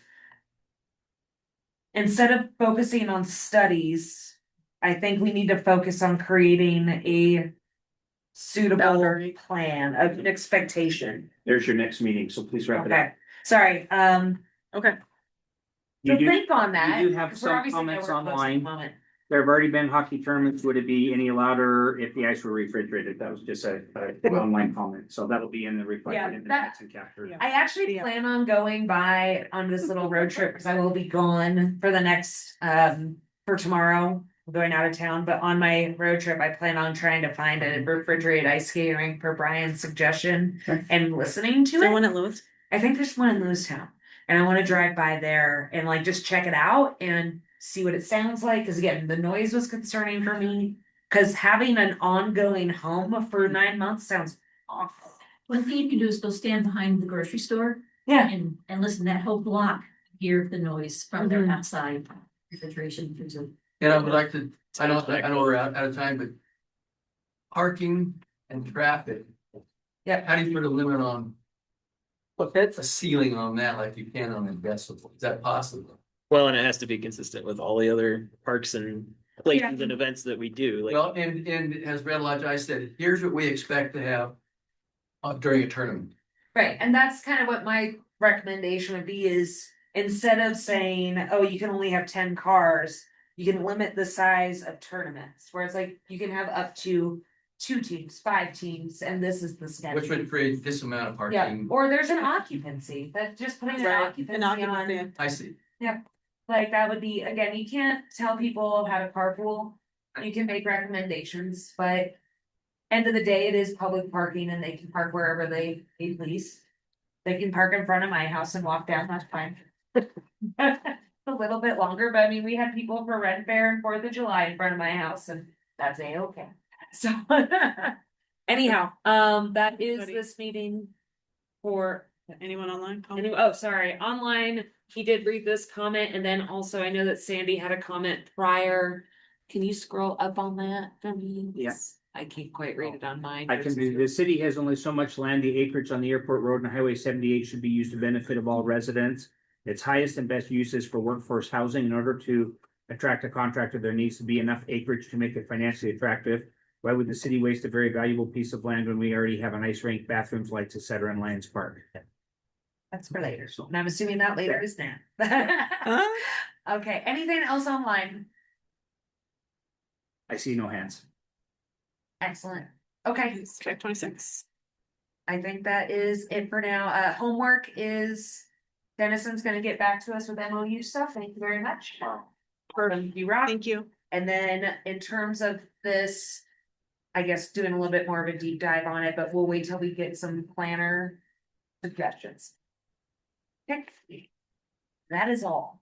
S1: focusing on studies, I think we need to focus on creating a suitable
S4: Boundary.
S1: plan, an expectation.
S3: There's your next meeting, so please wrap it up.
S1: Okay, sorry,
S4: Okay,
S3: You
S1: so
S3: do,
S1: think on that.
S3: you do have
S1: 'cause we're
S3: some
S1: obviously
S3: comments
S1: nowhere close at the
S3: online.
S1: moment.
S3: There have already been hockey tournaments. Would it be any louder if the ice were refrigerated? That was just a online comment. So that'll be in the
S1: Yeah,
S3: reflected in the
S1: that-
S3: minutes and captured.
S4: Yeah.
S1: I actually
S4: Yeah.
S1: plan on going by on this little road trip because I will be gone for the next for tomorrow. I'm going out of town, but on my road trip, I plan on trying to find a refrigerated ice skating rink per Brian's suggestion
S3: Okay.
S1: and listening to
S4: so
S1: it.
S4: one at Lewis.
S1: I think there's one in Lewistown, and I want to drive by there and like just check it out and see what it sounds like. Because again, the noise was concerning for me. Because having an ongoing home for 9 months sounds awful.
S8: One thing you can do is go stand behind the grocery store
S1: Yeah.
S8: and listen, that whole block, hear the noise from their
S1: Mhm.
S8: outside refrigeration freezer.
S7: And I would like to, I know we're out of time, but parking and traffic.
S1: Yep.
S7: How do you put a limit on
S4: What fits?
S7: a ceiling on that like you can on a decibel? Is that possible?
S5: Well, and it has to be consistent with all the other parks and places and events that we do, like.
S7: Well, and as Red Lodge, I said, here's what we expect to have during a tournament.
S1: Right, and that's kind of what my recommendation would be is instead of saying, oh, you can only have 10 cars, you can limit the size of tournaments, where it's like you can have up to 2 teams, 5 teams, and this is the schedule.
S7: Which would create this amount of
S1: Yeah,
S7: parking.
S1: or there's an occupancy, that just putting an
S4: Right,
S1: occupancy
S4: an occupancy.
S1: on,
S7: I see.
S1: like that would be, again, you can't tell people how to carpool. You can make recommendations, but end of the day, it is public parking and they can park wherever they please. They can park in front of my house and walk down, that's fine. A little bit longer, but I mean, we had people for Red Fair and 4th of July in front of my house and that's okay. So anyhow, that is
S4: Buddy.
S1: this meeting for
S4: Anyone online?
S1: oh, sorry, online, he did read this comment, and then also I know that Sandy had a comment prior. Can you scroll up on that for me?
S3: Yeah.
S1: I can't quite read it on mine.
S3: I can do, the city has only so much land, the acreage on the airport road and Highway 78 should be used to benefit of all residents. Its highest and best use is for workforce housing. In order to attract a contractor, there needs to be enough acreage to make it financially attractive. Why would the city waste a very valuable piece of land when we already have an ice rink, bathrooms, lights, etc. in Lions Park?
S1: That's for later, and I'm assuming that later is now.
S4: Huh?
S1: Okay, anything else online?
S3: I see no hands.
S1: Excellent. Okay,
S4: Check 26.
S1: I think that is it for now. Homework is Denison's gonna get back to us with MOU stuff. Thank you very much. Perfect. You rock.
S4: Thank you.
S1: And then in terms of this, I guess doing a little bit more of a deep dive on it, but we'll wait till we get some planner suggestions. Okay. That is all.